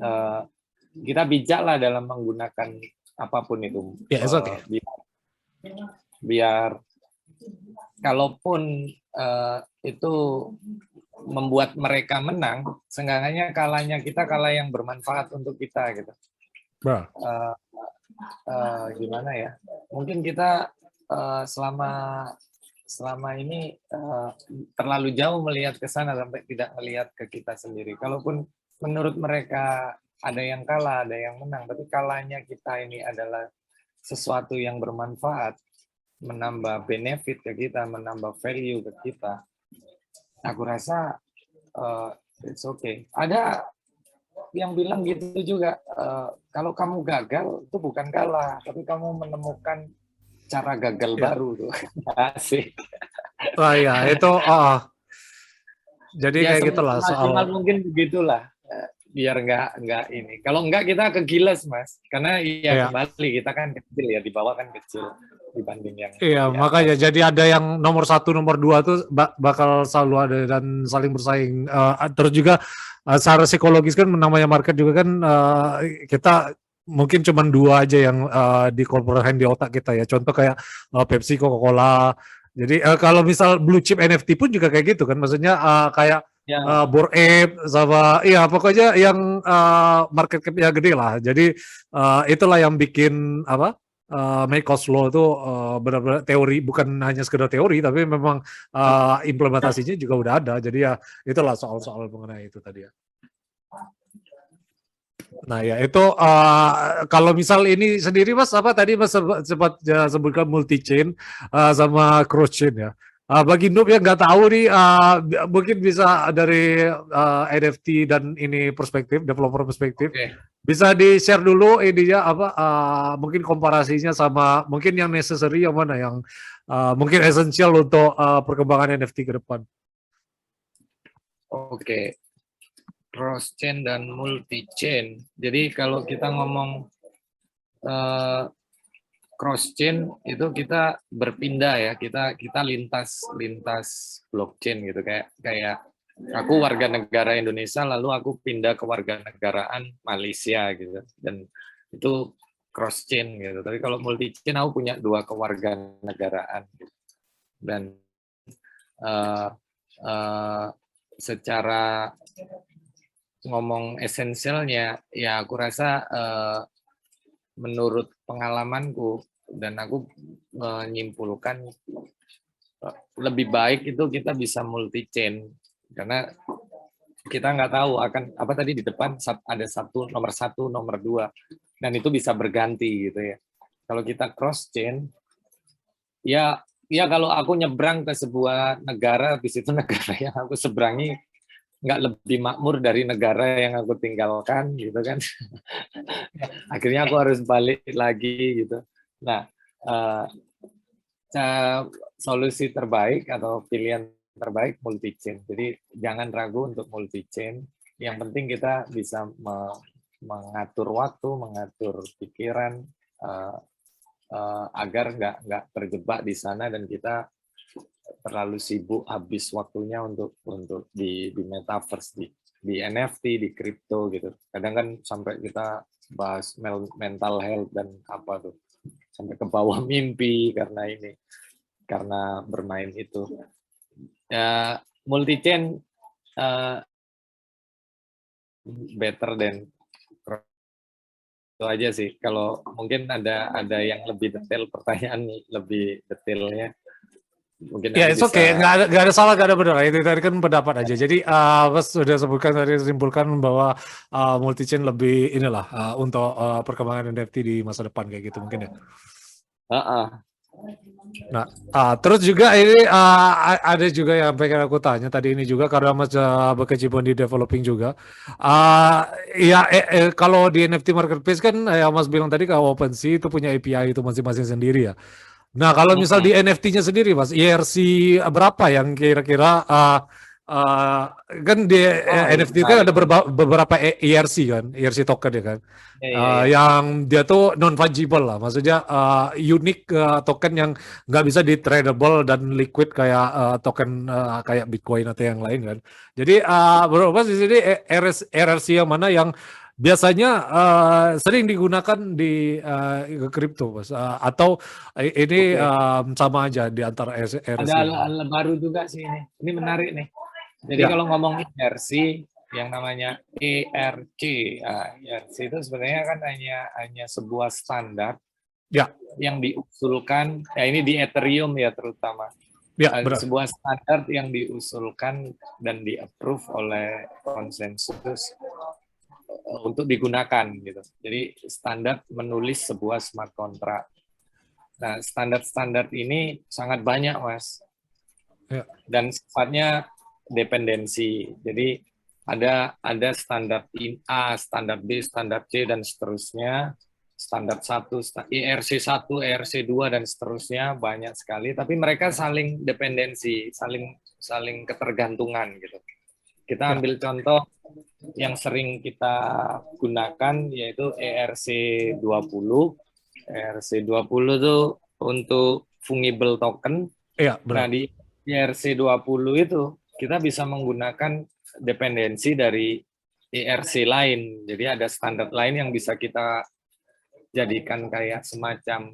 eh, kita bijak lah dalam menggunakan apapun itu, Ya, it's okay. biar, biar kalaupun itu membuat mereka menang, seenggaknya kalahnya kita kalah yang bermanfaat untuk kita gitu. Bro. Uh, Gimana ya? Mungkin kita selama selama ini terlalu jauh melihat ke sana sampai tidak melihat ke kita sendiri. Kalaupun menurut mereka ada yang kalah, ada yang menang, tapi kalahnya kita ini adalah sesuatu yang bermanfaat, menambah benefit ke kita, menambah value ke kita. Aku rasa it's okay. Ada yang bilang gitu juga, kalau kamu gagal itu bukan kalah, tapi kamu menemukan cara gagal Ya. baru tuh. Asik. Wah ya itu jadi Ya kayak gitulah semaksimal soal mungkin begitulah, biar nggak ini. Kalau nggak kita kegiles mas, karena ya ya. kembali kita kan kecil ya, di bawah kan kecil dibanding yang Iya, di makanya atas. jadi ada yang nomor satu, nomor dua tuh bakal selalu ada dan saling bersaing. Terus juga secara psikologis kan namanya market juga kan kita mungkin cuma dua aja yang di comprehend di otak kita ya. Contoh kayak Pepsi, Coca-Cola. Jadi kalau misal blue chip NFT pun juga kayak gitu kan. Maksudnya kayak Ya, Bored Ape sama iya pokoknya yang market cap-nya gede lah. Jadi itulah yang bikin apa? Make cost law itu benar-benar teori, bukan hanya sekedar teori tapi memang implementasinya juga udah ada. Jadi ya itulah soal-soal mengenai itu tadi ya. Nah ya itu kalau misal ini sendiri mas apa tadi mas sempat sebutkan multi chain sama cross chain ya. Bagi noob yang nggak tahu nih, mungkin bisa dari NFT dan ini perspektif, developer perspektif, oke. bisa di-share dulu ininya apa, mungkin komparasinya sama mungkin yang necessary yang mana yang mungkin esensial untuk perkembangan NFT ke depan. Oke. Cross chain dan multi chain. Jadi kalau kita ngomong eh, cross chain itu kita berpindah ya, kita lintas lintas blockchain gitu, kayak kayak aku warga negara Indonesia lalu aku pindah ke warga negaraan Malaysia gitu, dan itu cross chain gitu. Tapi kalau multi chain aku punya dua kewarganegaraan gitu. Dan uh, uh, secara ngomong esensialnya ya aku rasa menurut pengalamanku dan aku menyimpulkan lebih baik itu kita bisa multi chain, karena kita nggak tahu akan apa tadi di depan ada nomor satu, nomor dua, dan itu bisa berganti gitu ya. Kalau kita cross chain, ya ya kalau aku nyebrang ke sebuah negara, habis itu negara yang aku seberangi nggak lebih makmur dari negara yang aku tinggalkan gitu kan. Akhirnya aku harus balik lagi gitu. Nah, uh, solusi terbaik atau pilihan terbaik multi chain. Jadi jangan ragu untuk multi chain. Yang penting kita bisa mengatur waktu, mengatur pikiran, uh, agar nggak terjebak di sana dan kita terlalu sibuk habis waktunya untuk di metaverse, di NFT, di kripto gitu. Kadang kan sampai kita bahas mental health dan apa tuh, sampai ke bawah mimpi karena bermain itu. Ya, multi chain better than itu aja sih. Kalau mungkin ada yang lebih detail, pertanyaan lebih detailnya, mungkin Ya, nanti itu oke, bisa. nggak ada salah, nggak ada benar. Itu tadi kan pendapat aja. Jadi, Mas sudah sebutkan tadi, simpulkan bahwa multi chain lebih inilah untuk perkembangan NFT di masa depan kayak gitu mungkin ya. Nah, terus juga ini ada juga yang pengen aku tanya tadi ini juga karena Mas berkecimpung di developing juga. Ya, kalau di NFT marketplace kan yang Mas bilang tadi kalau OpenSea itu punya API itu masing-masing sendiri ya. Nah, kalau misal di NFT-nya sendiri, Mas, IRC berapa yang kira-kira uh, kan di Oh, iya, NFT kan menarik. ada beberapa IRC kan, IRC token ya kan, Iya, iya, iya. yang dia tuh non fungible lah, maksudnya unik token yang nggak bisa di tradable dan liquid kayak token kayak Bitcoin atau yang lain kan. Jadi berapa di sini RRC yang mana yang biasanya sering digunakan di kripto, Mas, atau ini Oke. sama aja di antara Ada RRC yang hal baru juga sih ini. Ini menarik nih. Jadi ya kalau ngomong IRC, yang namanya ERC, ERC itu sebenarnya kan hanya sebuah standar ya yang diusulkan, ya ini di Ethereum ya terutama, ya benar sebuah standar yang diusulkan dan di-approve oleh konsensus untuk digunakan gitu. Jadi standar menulis sebuah smart contract. Nah, standar-standar ini sangat banyak, Mas. ya Dan sifatnya dependensi. Jadi ada standar A, standar B, standar C dan seterusnya. Standar 1, ERC1, ERC2 dan seterusnya banyak sekali, tapi mereka saling dependensi, saling ketergantungan gitu. Kita ya ambil contoh yang sering kita gunakan yaitu ERC20. ERC20 itu untuk fungible token. ya Nah, benar di ERC20 itu kita bisa menggunakan dependensi dari ERC lain. Jadi ada standar lain yang bisa kita jadikan kayak semacam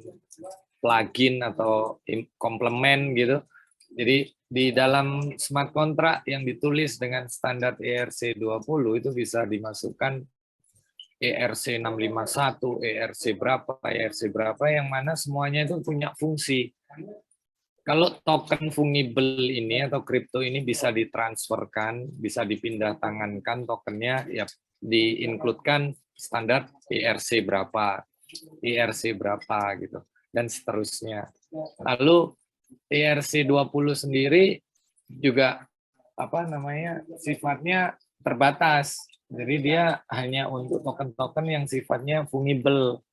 plugin atau komplement gitu. Jadi di dalam smart contract yang ditulis dengan standar ERC20 itu bisa dimasukkan ERC651, ERC berapa yang mana semuanya itu punya fungsi. Kalau token fungible ini atau kripto ini bisa ditransferkan, bisa dipindah tangankan tokennya, ya di-include-kan standar ERC berapa gitu, dan seterusnya. Lalu ERC20 sendiri juga sifatnya terbatas. Jadi dia hanya untuk token-token yang sifatnya fungible.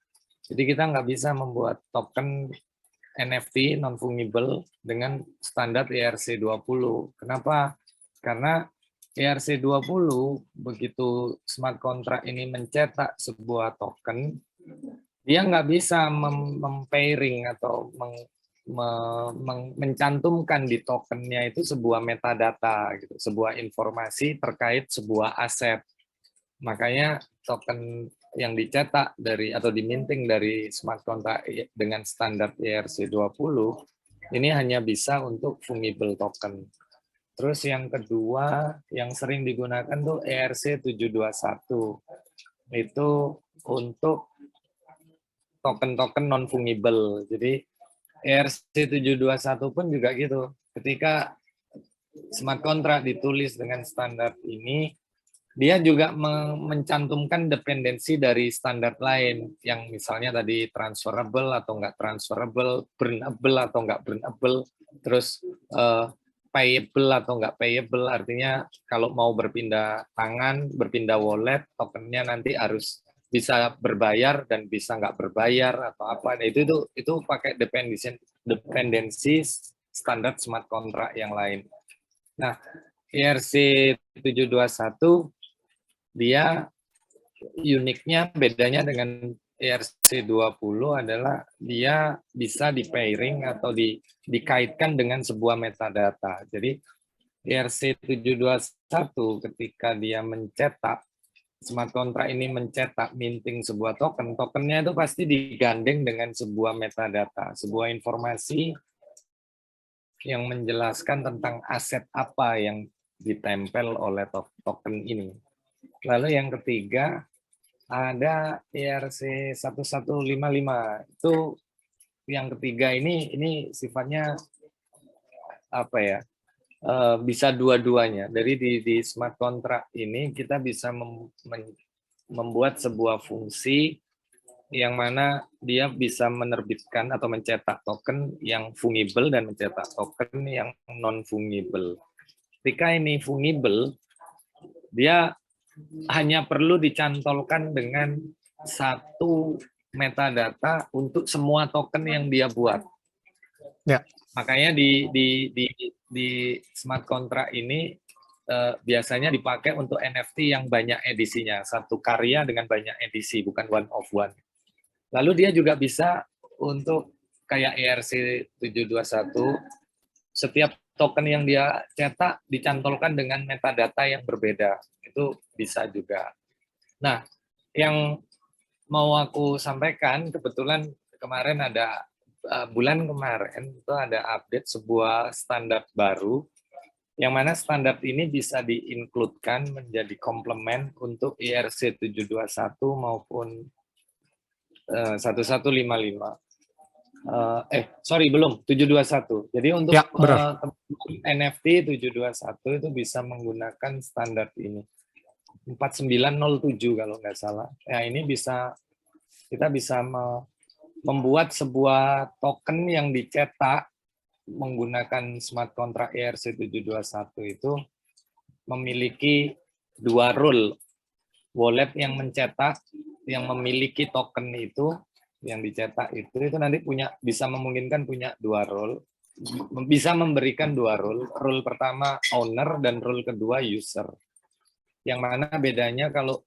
Jadi kita nggak bisa membuat token NFT non-fungible dengan standar ERC20. Kenapa? Karena ERC20 begitu smart contract ini mencetak sebuah token, dia nggak bisa mempairing atau mencantumkan di tokennya itu sebuah metadata, gitu, sebuah informasi terkait sebuah aset. Makanya token yang dicetak dari atau diminting dari smart contract dengan standar ERC20 ini hanya bisa untuk fungible token. Terus yang kedua yang sering digunakan tuh ERC721. Itu untuk token-token non fungible. Jadi ERC721 pun juga gitu. Ketika smart contract ditulis dengan standar ini, dia juga mencantumkan dependensi dari standar lain yang misalnya tadi transferable atau enggak transferable, burnable atau enggak burnable, terus payable atau enggak payable, artinya kalau mau berpindah tangan, berpindah wallet, tokennya nanti harus bisa berbayar dan bisa enggak berbayar atau apa. Nah, itu pakai dependensi standar smart contract yang lain. Nah, ERC721 dia uniknya bedanya dengan ERC20 adalah dia bisa di pairing atau dikaitkan dengan sebuah metadata. Jadi ERC721 ketika dia mencetak, smart contract ini mencetak minting sebuah token, tokennya itu pasti digandeng dengan sebuah metadata, sebuah informasi yang menjelaskan tentang aset apa yang ditempel oleh token ini. Lalu yang ketiga, ada ERC 1155. Itu yang ketiga ini sifatnya apa ya? Bisa dua-duanya. Dari di smart contract ini kita bisa membuat sebuah fungsi yang mana dia bisa menerbitkan atau mencetak token yang fungible dan mencetak token yang non fungible. Ketika ini fungible, dia hanya perlu dicantolkan dengan satu metadata untuk semua token yang dia buat. Ya. Makanya di smart contract ini biasanya dipakai untuk NFT yang banyak edisinya, satu karya dengan banyak edisi, bukan one of one. Lalu dia juga bisa untuk kayak ERC721, setiap token yang dia cetak dicantolkan dengan metadata yang berbeda. Itu bisa juga. Nah, yang mau aku sampaikan, kebetulan kemarin ada, bulan kemarin itu ada update sebuah standar baru, yang mana standar ini bisa diinkludkan menjadi komplement untuk ERC721 maupun 1155. Belum, 721. Jadi untuk Ya, NFT 721 itu bisa menggunakan standar ini. 4907 kalau nggak salah. Ya, ini kita bisa membuat sebuah token yang dicetak menggunakan smart contract ERC721 itu memiliki dua rule. Wallet yang mencetak, yang memiliki token itu, yang dicetak itu nanti bisa memungkinkan punya dua role, bisa memberikan dua role. Role pertama owner dan role kedua user. Yang mana bedanya kalau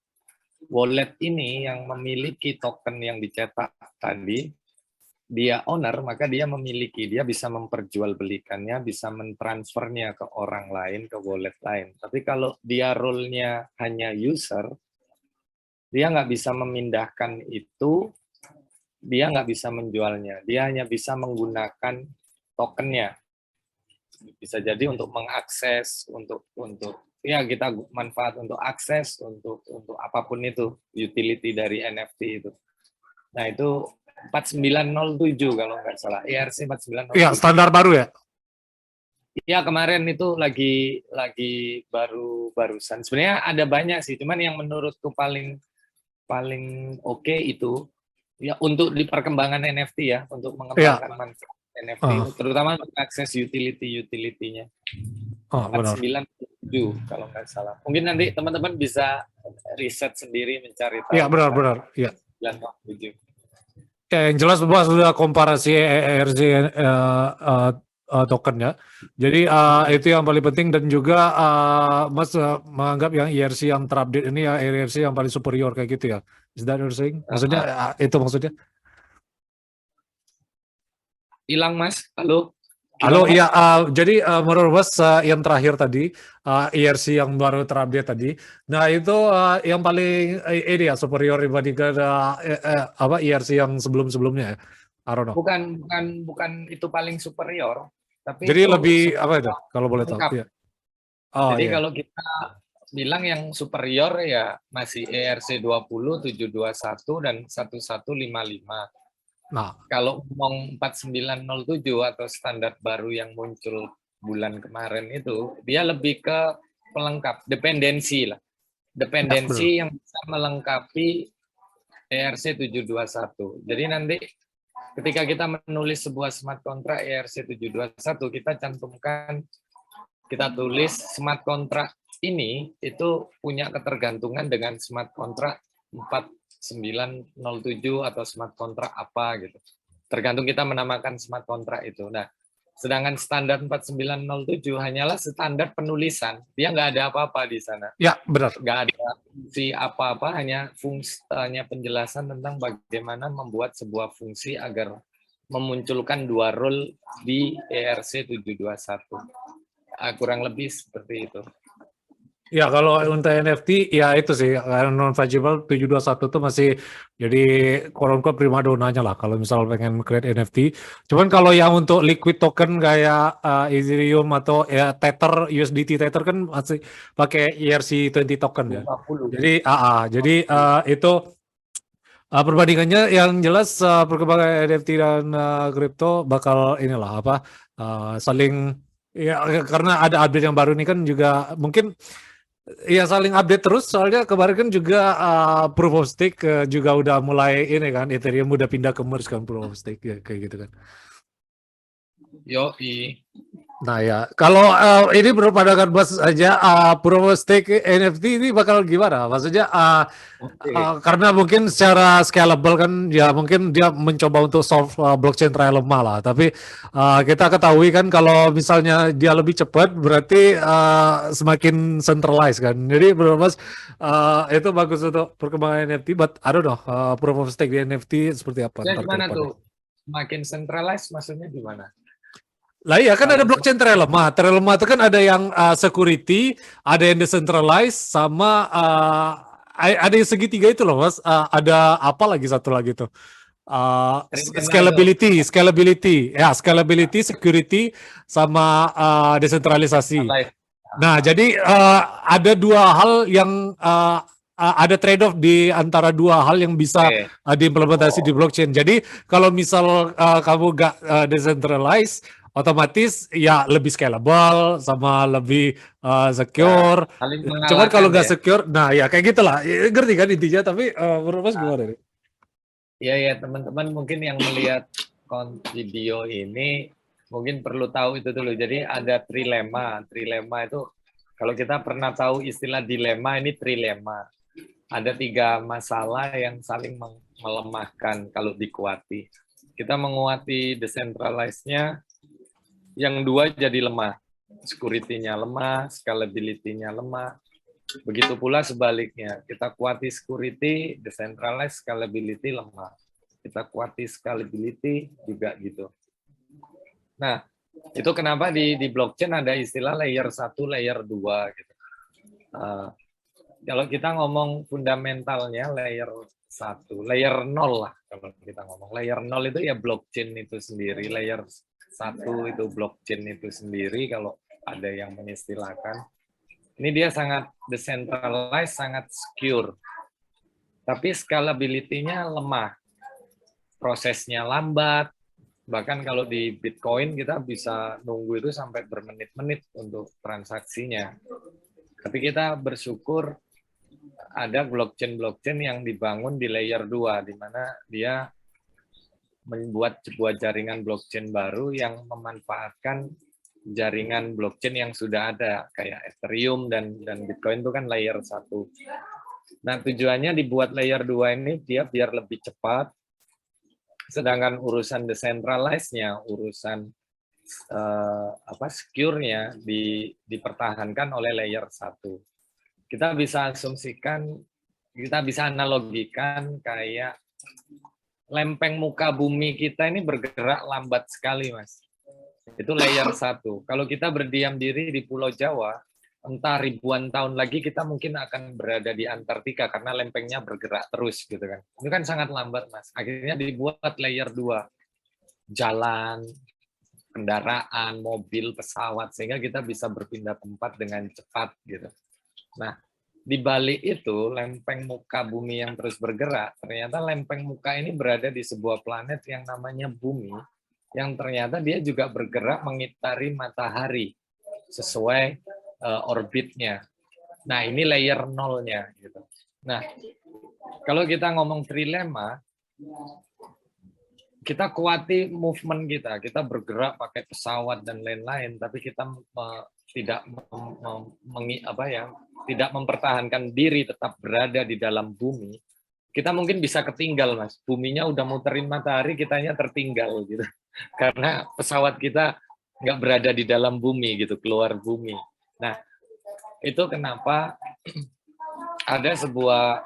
wallet ini yang memiliki token yang dicetak tadi, dia owner, maka dia bisa memperjualbelikannya, bisa mentransfernya ke orang lain, ke wallet lain. Tapi kalau dia role-nya hanya user, dia nggak bisa memindahkan itu, dia nggak bisa menjualnya, dia hanya bisa menggunakan tokennya. Bisa jadi untuk mengakses, untuk ya kita manfaat untuk akses, untuk apapun itu, utility dari NFT itu. Nah itu 4907 kalau nggak salah, ERC 4907. Iya, standar baru ya? Ya kemarin itu lagi barusan. Sebenarnya ada banyak sih, cuman yang menurutku paling oke itu ya untuk di perkembangan NFT ya, untuk mengembangkan manfaat NFT itu, terutama untuk akses utility-nya. 497 kalau nggak salah. Mungkin nanti teman-teman bisa riset sendiri mencari tahu. Iya, benar. Iya. 997. Ya, yang jelas Mas sudah komparasi ERC token ya. Jadi itu yang paling penting, dan juga Mas menganggap yang ERC yang terupdate ini ya ERC yang paling superior kayak gitu ya. Is that what you're saying? Maksudnya itu maksudnya? Hilang Mas, halo. Halo, iya. Jadi menurut Mas yang terakhir tadi ERC yang baru terupdate tadi, nah itu yang paling ini ya superior dibandingkan ERC yang sebelumnya ya? I don't know. Bukan itu paling superior, tapi jadi itu lebih apa itu kalau boleh tahu? Ya. Jadi kalau kita bilang yang superior ya masih ERC20, 721 dan 1155. Nah, kalau ngomong 4907 atau standar baru yang muncul bulan kemarin itu, dia lebih ke pelengkap, dependensi lah. Dependensi yang bisa melengkapi ERC721. Jadi nanti ketika kita menulis sebuah smart contract ERC721, kita tulis smart contract ini itu punya ketergantungan dengan smart contract 4907 atau smart contract apa gitu. Tergantung kita menamakan smart contract itu. Nah, Sedangkan standar 4907 hanyalah standar penulisan. Dia nggak ada apa-apa di sana. Ya, benar. Nggak ada fungsi apa-apa, hanya penjelasan tentang bagaimana membuat sebuah fungsi agar memunculkan dua rule di ERC 721. Kurang lebih seperti itu. Ya, kalau untuk NFT, ya itu sih, non-fungible 721 tuh masih jadi quote-unquote primadonanya lah kalau misal pengen create NFT. Cuman kalau yang untuk liquid token kayak Ethereum atau ya Tether, USDT Tether kan masih pakai ERC20 token ya. 50. Jadi itu perbandingannya yang jelas perkembangan NFT dan kripto bakal inilah apa saling ya karena ada update yang baru ini kan juga mungkin ya saling update terus soalnya kemarin kan juga proof of stake juga udah mulai ini kan Ethereum udah pindah ke merge kan proof of stake ya, kayak gitu kan. Yoi. Nah ya kalau ini berpandangan Mas aja proof of stake NFT ini bakal gimana? Maksudnya karena mungkin secara scalable kan ya mungkin dia mencoba untuk solve blockchain trial lemah lah. Tapi kita ketahui kan kalau misalnya dia lebih cepat berarti semakin centralized kan. Jadi menurut Mas itu bagus untuk perkembangan NFT. But I don't know proof of stake di NFT seperti apa? Ya Ntar gimana ke depannya. tuh? Makin centralized maksudnya gimana? Lah iya kan ada Kalau blockchain Terralemma. Terralemma itu kan ada yang security, ada yang decentralized, sama ada yang segitiga itu loh Mas. Ada apa lagi satu lagi tuh? Scalability, ya scalability, security, sama desentralisasi. Nah jadi ada dua hal yang ada trade-off di antara dua hal yang bisa diimplementasi di blockchain. Jadi kalau misal kamu gak decentralized, otomatis ya lebih scalable sama lebih secure. Cuman kalau nggak secure, nah ya kayak gitulah. Ya, ngerti kan intinya? Tapi menurut Mas gimana nih? Ya teman-teman mungkin yang melihat video ini mungkin perlu tahu itu dulu. Jadi ada trilema. Trilema itu kalau kita pernah tahu istilah dilema, ini trilema. Ada 3 masalah yang saling melemahkan kalau dikuati. Kita menguati decentralized-nya, yang 2 jadi lemah. Security-nya lemah, scalability-nya lemah. Begitu pula sebaliknya, kita kuati security, decentralized, scalability lemah. Kita kuati scalability juga gitu. Nah, itu kenapa di blockchain ada istilah layer 1, layer 2 gitu. Kalau kita ngomong fundamentalnya layer 1, layer 0 lah kalau kita ngomong. Layer 0 itu ya blockchain itu sendiri, layer 1 itu blockchain itu sendiri kalau ada yang mengistilahkan. Ini dia sangat decentralized, sangat secure. Tapi scalability-nya lemah. Prosesnya lambat. Bahkan kalau di Bitcoin kita bisa nunggu itu sampai bermenit-menit untuk transaksinya. Tapi kita bersyukur ada blockchain-blockchain yang dibangun di layer 2, di mana dia membuat sebuah jaringan blockchain baru yang memanfaatkan jaringan blockchain yang sudah ada, kayak Ethereum dan Bitcoin itu kan layer 1. Nah, tujuannya dibuat layer 2 ini dia biar lebih cepat, sedangkan urusan decentralized-nya, urusan secure-nya dipertahankan oleh layer 1. Kita bisa asumsikan, kita bisa analogikan kayak lempeng muka bumi kita ini bergerak lambat sekali, Mas. Itu layer 1. Kalau kita berdiam diri di Pulau Jawa, entah ribuan tahun lagi kita mungkin akan berada di Antartika karena lempengnya bergerak terus gitu kan. Itu kan sangat lambat, Mas. Akhirnya dibuat layer 2. Jalan, kendaraan, mobil, pesawat sehingga kita bisa berpindah tempat dengan cepat gitu. Nah, di balik itu lempeng muka bumi yang terus bergerak, ternyata lempeng muka ini berada di sebuah planet yang namanya bumi, yang ternyata dia juga bergerak mengitari matahari sesuai orbitnya. Nah, ini layer 0-nya gitu. Nah, kalau kita ngomong trilema, kita kuati movement kita bergerak pakai pesawat dan lain-lain, tapi kita tidak mempertahankan diri, tetap berada di dalam bumi. Kita mungkin bisa ketinggal, Mas. Buminya udah muterin matahari, kitanya tertinggal gitu. Karena pesawat kita nggak berada di dalam bumi gitu, keluar bumi. Nah, itu kenapa ada sebuah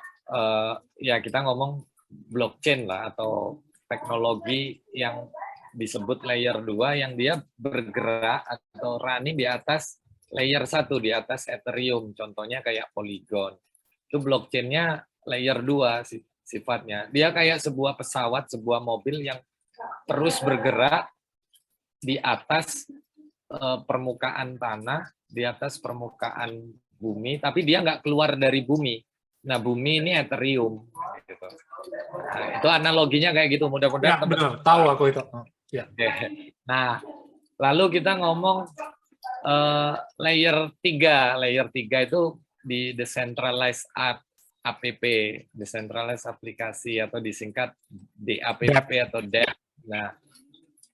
ya kita ngomong blockchain lah atau teknologi yang disebut layer 2 yang dia bergerak atau running di atas layer 1, di atas Ethereum. Contohnya kayak Polygon. Itu blockchain-nya layer 2 sifatnya. Dia kayak sebuah pesawat, sebuah mobil yang terus bergerak di atas permukaan tanah, di atas permukaan bumi, tapi dia nggak keluar dari bumi. Nah, bumi ini Ethereum. Gitu. Nah, itu analoginya kayak gitu. Mudah-mudahan Ya, benar. Tahu aku itu. Ya. Nah, lalu kita ngomong layer 3. Layer 3 itu di decentralized app, decentralized aplikasi atau disingkat DAPP atau DApp. Nah,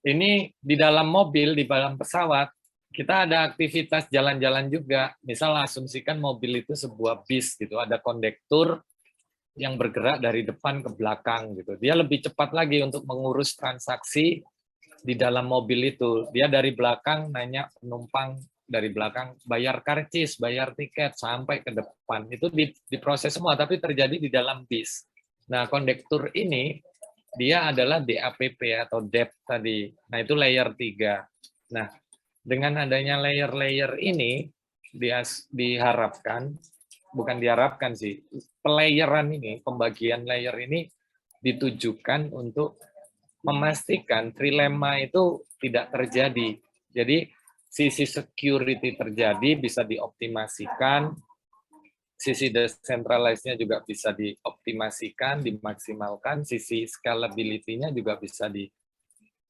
ini di dalam mobil, di dalam pesawat, kita ada aktivitas jalan-jalan juga. Misal asumsikan mobil itu sebuah bis gitu, ada kondektur yang bergerak dari depan ke belakang gitu. Dia lebih cepat lagi untuk mengurus transaksi di dalam mobil itu. Dia dari belakang nanya penumpang dari belakang bayar karcis, bayar tiket sampai ke depan. Itu diproses semua tapi terjadi di dalam bis. Nah, kondektur ini dia adalah DAPP atau DApp tadi. Nah, itu layer 3. Nah, dengan adanya layer-layer ini diharapkan, bukan diharapkan sih, pelayeran ini, pembagian layer ini ditujukan untuk memastikan trilemma itu tidak terjadi. Jadi sisi security terjadi bisa dioptimasikan, sisi decentralized-nya juga bisa dioptimasikan, dimaksimalkan, sisi scalability-nya juga bisa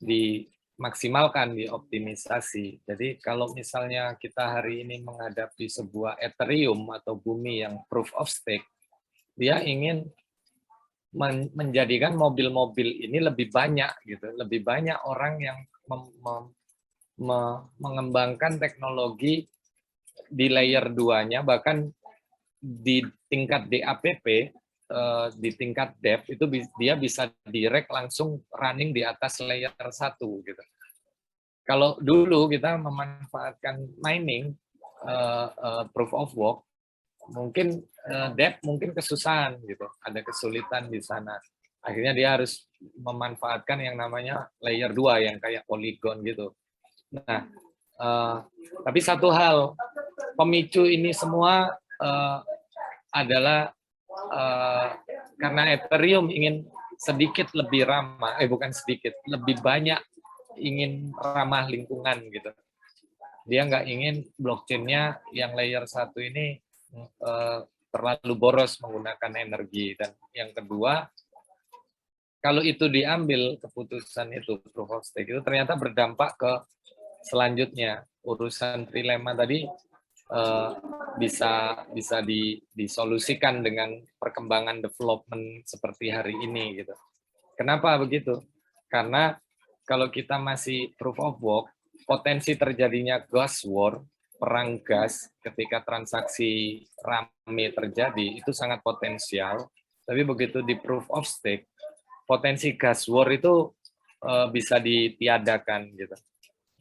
dimaksimalkan, dioptimisasi. Jadi kalau misalnya kita hari ini menghadapi sebuah Ethereum atau bumi yang proof of stake, dia ingin menjadikan mobil-mobil ini lebih banyak gitu, lebih banyak orang yang mengembangkan teknologi di layer 2-nya, bahkan di tingkat DAPP, di tingkat DApp itu dia bisa direct langsung running di atas layer 1 gitu. Kalau dulu kita memanfaatkan mining proof of work, mungkin DApp mungkin kesusahan gitu, ada kesulitan di sana. Akhirnya dia harus memanfaatkan yang namanya layer 2 yang kayak Polygon gitu. Nah, tapi satu hal, pemicu ini semua adalah karena Ethereum ingin sedikit lebih ramah, bukan sedikit, lebih banyak ingin ramah lingkungan gitu. Dia nggak ingin blockchain-nya yang layer 1 ini terlalu boros menggunakan energi. Dan yang kedua, kalau itu diambil keputusan itu proof of stake itu ternyata berdampak ke selanjutnya. Urusan trilemma tadi bisa disolusikan dengan perkembangan development seperti hari ini gitu. Kenapa begitu? Karena kalau kita masih proof of work, potensi terjadinya gas war, perang gas ketika transaksi rame terjadi itu sangat potensial. Tapi begitu di proof of stake, potensi gas war itu bisa ditiadakan gitu.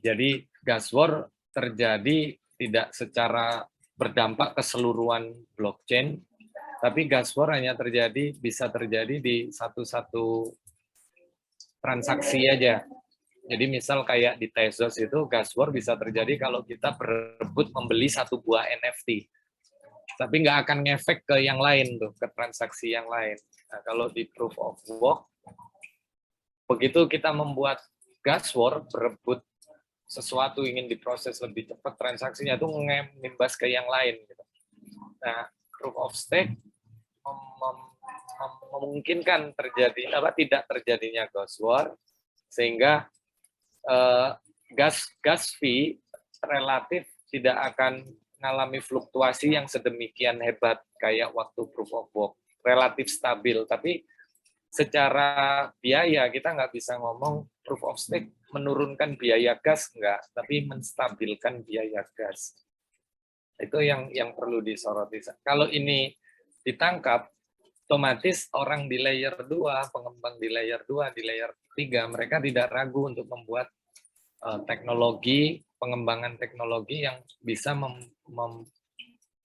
Jadi gas war terjadi tidak secara berdampak keseluruhan blockchain, tapi gas war hanya bisa terjadi di satu transaksi aja. Jadi misal kayak di Tezos itu gas war bisa terjadi kalau kita berebut membeli satu buah NFT. Tapi nggak akan ngefek ke yang lain tuh, ke transaksi yang lain. Nah, kalau di proof of work, begitu kita membuat gas war, berebut sesuatu ingin diproses lebih cepat, transaksinya itu mengimbas ke yang lain. Gitu. Nah, proof of stake memungkinkan tidak terjadinya gas war, sehingga gas fee relatif tidak akan mengalami fluktuasi yang sedemikian hebat kayak waktu proof of work, relatif stabil. Tapi secara biaya kita nggak bisa ngomong proof of stake menurunkan biaya gas, enggak, tapi menstabilkan biaya gas. Itu yang perlu disoroti. Kalau ini ditangkap, otomatis orang di layer 2, pengembang di layer 2, di layer 3, mereka tidak ragu untuk membuat teknologi, pengembangan teknologi yang bisa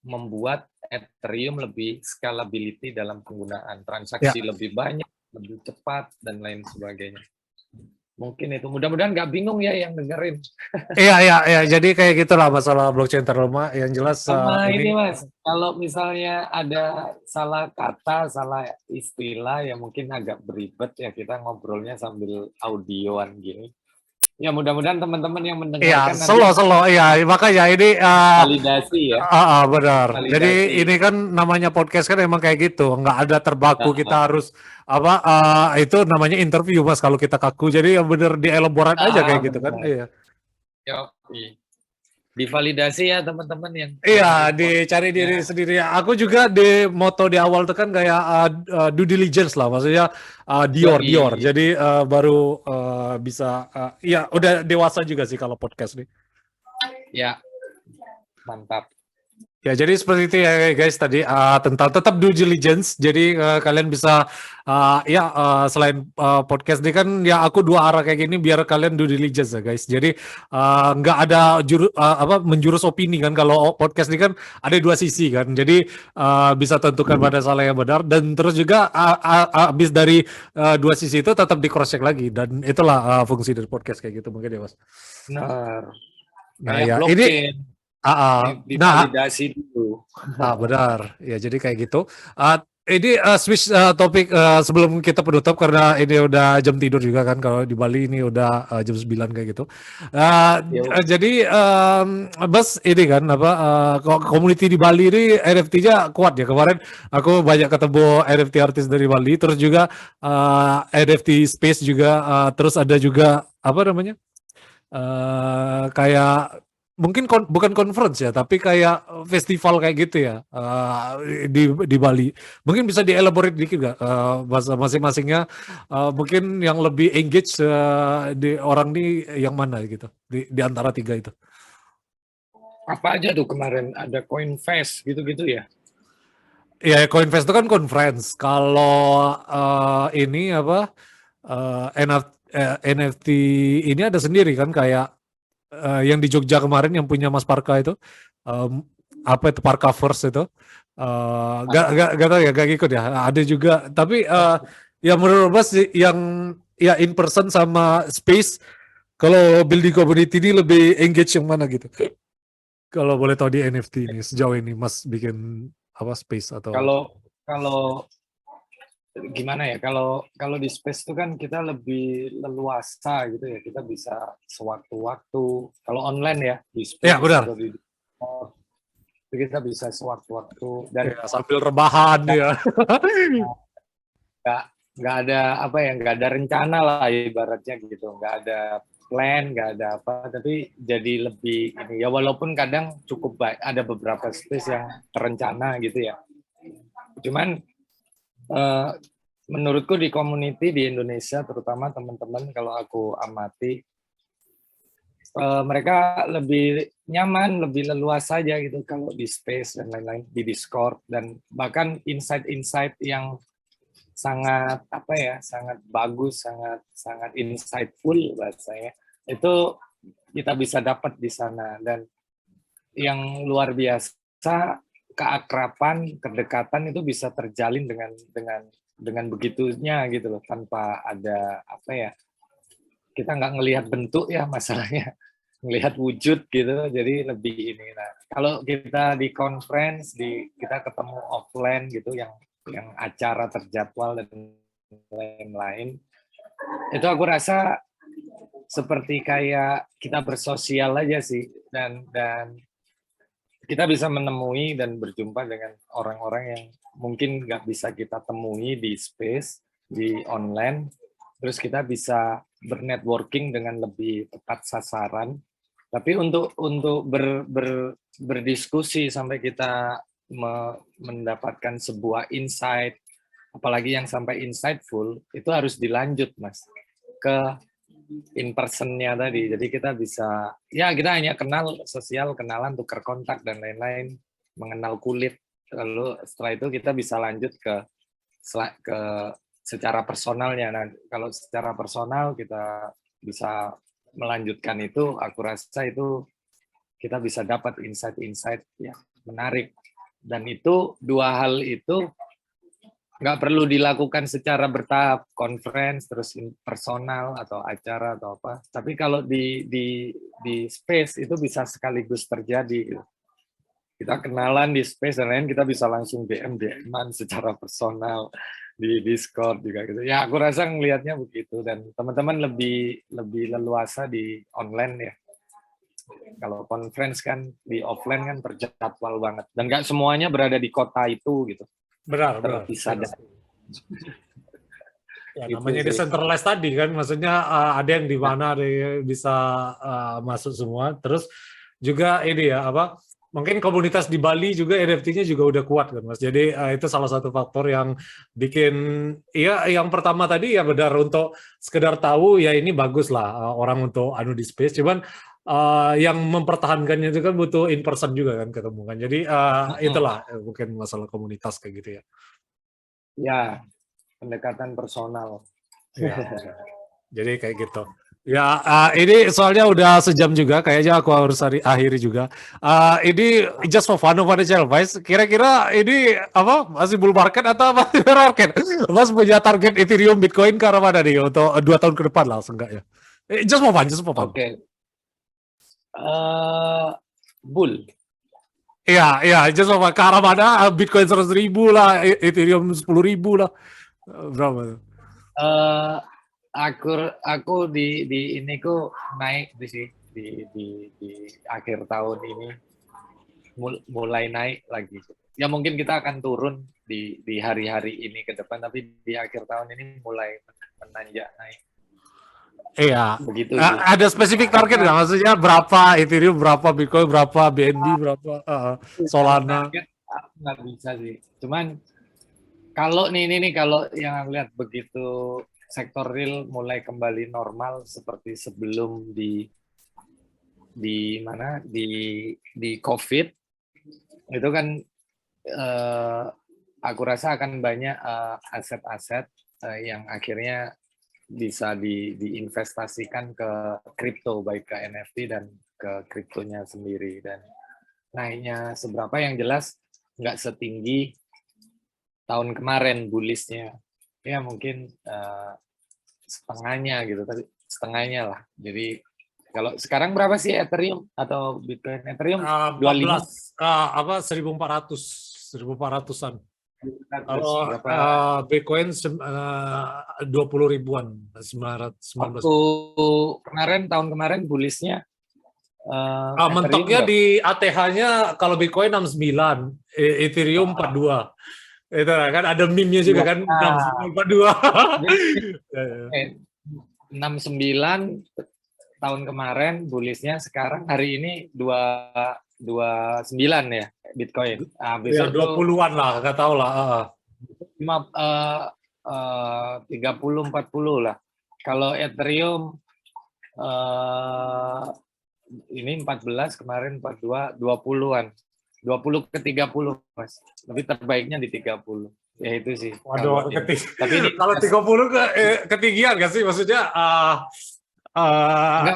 membuat Ethereum lebih scalability dalam penggunaan, Ya. transaksi lebih banyak, lebih cepat, dan lain sebagainya. Mungkin itu. Mudah-mudahan nggak bingung ya yang dengerin. Iya. Jadi kayak gitulah masalah blockchain terlemah. Yang jelas Sama ini ini. Mas, kalau misalnya ada salah kata, salah istilah ya mungkin agak beribet ya kita ngobrolnya sambil audioan gini. Ya mudah-mudahan teman-teman yang Iya, mendengarkan nanti selo, iya, makanya ini validasi ya, benar. Jadi validasi. ini kan namanya podcast kan emang kayak gitu, nggak ada terbaku kita Nah, harus itu namanya interview mas kalau kita kaku. Jadi yang bener dielaborat aja kayak gitu kan, benar. iya. Yoi. Divalidasi ya teman-teman yang Iya, dengerin dicari diri podcastnya. sendiri. Aku juga di moto di awal tuh kan kayak due diligence lah, maksudnya Dior. Yoi. Jadi baru bisa, ya udah dewasa juga sih kalau podcast nih. Ya, mantap. Ya, jadi seperti itu ya guys tadi tentang tetap due diligence. Jadi kalian bisa selain podcast ini kan ya aku dua arah kayak gini biar kalian due diligence ya guys. Jadi nggak ada menjurus opini kan kalau podcast ini kan ada dua sisi kan. Jadi bisa tentukan mana salah yang benar dan terus juga habis dari dua sisi itu tetap di cross check lagi dan itulah fungsi dari podcast kayak gitu mungkin ya Mas. Benar. Nah Kayak ya ini blockchain, nah. divalidasi dulu. Benar. Ya, jadi kayak gitu. Ini switch topik sebelum kita penutup karena ini udah jam tidur juga kan kalau di Bali ini udah jam 9 kayak gitu. Yuk. Jadi Bas ini kan apa community di Bali ini NFT-nya kuat ya. Kemarin aku banyak ketemu NFT artis dari Bali terus juga NFT Space juga terus ada juga apa namanya? Kayak mungkin bukan conference ya, tapi kayak festival kayak gitu ya di Bali. Mungkin bisa dielaborate dikit nggak masing-masingnya mungkin yang lebih engage di orang ini yang mana gitu di antara tiga itu. Apa aja tuh kemarin ada CoinFest gitu-gitu ya? Ya CoinFest itu kan conference. Kalau ini apa NFT ini ada sendiri kan kayak yang di Jogja kemarin yang punya Mas Parka itu apa itu Parka First itu gak tahu ya gak ikut ya ada juga tapi ya menurut Mas yang ya in person sama space kalau building community ini lebih engage yang mana gitu kalau boleh tahu di NFT ini sejauh ini Mas bikin apa space atau Kalau kalau gimana ya? Kalau di space itu kan kita lebih leluasa gitu ya. Kita bisa sewaktu-waktu. Kalau online ya di ya space benar atau di Discord, itu kita bisa sewaktu-waktu dan ya sambil rebahan nggak ya nggak nggak ada apa ya nggak ada rencana lah ibaratnya gitu. Nggak ada plan, nggak ada apa. Tapi jadi lebih ini ya walaupun kadang cukup baik. Ada beberapa space yang terencana gitu ya. Cuman eh, menurutku di community di Indonesia terutama teman-teman kalau aku amati mereka lebih nyaman, lebih leluasa saja gitu kalau di space dan lain-lain di Discord dan bahkan insight-insight yang sangat apa ya, sangat bagus, sangat insightful bahasanya. Itu kita bisa dapat di sana dan yang luar biasa keakraban, kedekatan itu bisa terjalin dengan begitunya gitu loh tanpa ada apa ya kita nggak ngelihat bentuk ya masalahnya ngelihat wujud gitu jadi lebih ini nah kalau kita di conference kita ketemu offline gitu yang acara terjadwal dan lain-lain itu aku rasa seperti kayak kita bersosial aja sih dan kita bisa menemui dan berjumpa dengan orang-orang yang mungkin nggak bisa kita temui di space, di online. Terus kita bisa bernetworking dengan lebih tepat sasaran. Tapi untuk berdiskusi sampai kita mendapatkan sebuah insight, apalagi yang sampai insightful, itu harus dilanjut, Mas, ke in personnya tadi. Jadi kita bisa, ya kita hanya kenal sosial, kenalan, tukar kontak, dan lain-lain, mengenal kulit. Lalu setelah itu kita bisa lanjut ke secara personalnya. Nah, kalau secara personal kita bisa melanjutkan itu, aku rasa itu kita bisa dapat insight-insight yang menarik. Dan itu dua hal itu nggak perlu dilakukan secara bertahap, conference terus personal atau acara atau apa. Tapi kalau di space itu bisa sekaligus terjadi. Gitu. Kita kenalan di space dan lain, kita bisa langsung DM-an secara personal di Discord juga gitu. Ya aku rasa ngelihatnya begitu, dan teman-teman lebih leluasa di online ya. Kalau conference kan di offline kan terjadwal banget, dan nggak semuanya berada di kota itu gitu. Benar. Terpisah dari Ya, itu namanya sih. decentralized tadi kan, maksudnya ada yang di mana ada yang bisa masuk semua. Terus juga ini ya apa? Mungkin komunitas di Bali juga NFT-nya juga udah kuat kan, Mas. Jadi itu salah satu faktor yang bikin ya yang pertama tadi ya benar untuk sekedar tahu ya ini bagus lah orang untuk anu di space. Cuman yang mempertahankannya itu kan butuh in person juga kan ketemu kan. Jadi itulah mungkin masalah komunitas kayak gitu ya. Ya, pendekatan personal. Ya. Jadi kayak gitu. Ya, ini soalnya udah sejam juga, kayaknya aku harus akhiri juga. Ini just for fun of aja, Mas. Kira-kira ini apa? Masih bull market atau masih bear market? Mas punya target Ethereum, Bitcoin ke arah mana nih untuk 2 tahun ke depan lah, enggak ya? Just for fun, just for fun. Oke. Bull. Iya, just for fun. Ke arah mana? Bitcoin 100.000 lah, Ethereum 10.000 lah. Berapa? Aku di ini ku naik di akhir tahun ini mulai naik lagi. Ya mungkin kita akan turun di hari-hari ini ke depan, tapi di akhir tahun ini mulai menanjak naik. Iya. Begitu. Ada spesifik target nggak? Maksudnya berapa Ethereum, berapa Bitcoin, berapa BNB, berapa Solana? Nggak bisa sih. Cuman kalau kalau yang aku lihat begitu sektor real mulai kembali normal seperti sebelum di mana di COVID itu kan aku rasa akan banyak aset-aset yang akhirnya bisa diinvestasikan ke kripto, baik ke NFT dan ke kriptonya sendiri, dan naiknya seberapa yang jelas nggak setinggi tahun kemarin bullishnya. Ya mungkin setengahnya gitu, tapi setengahnya lah. Jadi kalau sekarang berapa sih Ethereum atau Bitcoin? Ethereum 14 1400-an. Kalau Bitcoin 20 ribuan, 19. Tahun kemarin bullishnya mentoknya di ATH-nya kalau Bitcoin 69, Ethereum 42. Itu kan ada meme-nya juga kan, 42. 69 tahun kemarin bullishnya, sekarang hari ini 29 ya Bitcoin. Ya 20-an lah, nggak tahu lah. 30-40 lah. Kalau Ethereum ini 14, kemarin 42, 20-an. 20 ke 30, Mas. Tapi terbaiknya di 30. Ya itu sih. Waduh, tapi ini kalau 30 ketinggian nggak sih? Maksudnya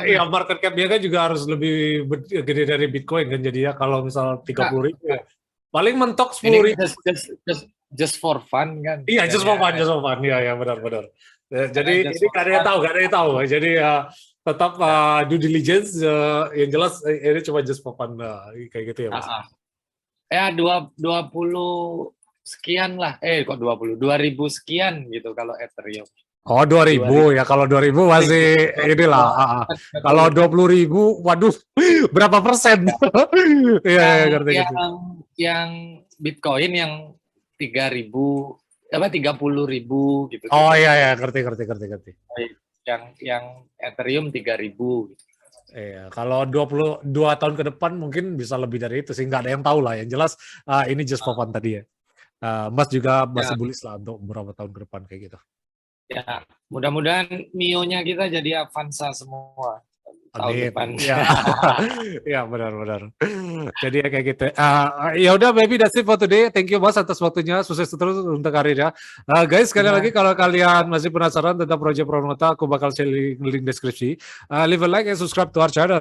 ya market cap-nya kan juga harus lebih gede dari Bitcoin kan, jadi ya kalau misal 30.000 paling mentok 10.000. Just for fun kan? Iya, just for fun. Iya, benar. Jadi ini nggak ada yang tahu. Jadi tetap due diligence, yang jelas ini cuma just for fun kayak gitu ya, Mas. Ya 20 sekian lah. Kok 20? 2.000 sekian gitu kalau Ethereum. Oh 2.000 ya, kalau 2.000 masih inilah. Kalau 20.000, waduh, berapa persen? Iya, ngerti. Yang Bitcoin yang 3.000 apa 30.000 gitu. Oh iya, ngerti. Yang Ethereum 3.000 gitu. Iya, kalau 22 tahun ke depan mungkin bisa lebih dari itu sih, nggak ada yang tahu lah. Yang jelas ini just for fun tadi ya. Mas juga masih bullish lah untuk beberapa tahun ke depan kayak gitu. Ya, mudah-mudahan Mio-nya kita jadi Avanza semua tahun depan. Ya, benar. Jadi ya kayak gitu. Ya udah, maybe that's it for today. Thank you Mas atas waktunya. Sukses terus untuk karirnya. Guys, sekali Iya. lagi kalau kalian masih penasaran tentang Project Pronota, aku bakal share link deskripsi. Leave a like and subscribe to our channel.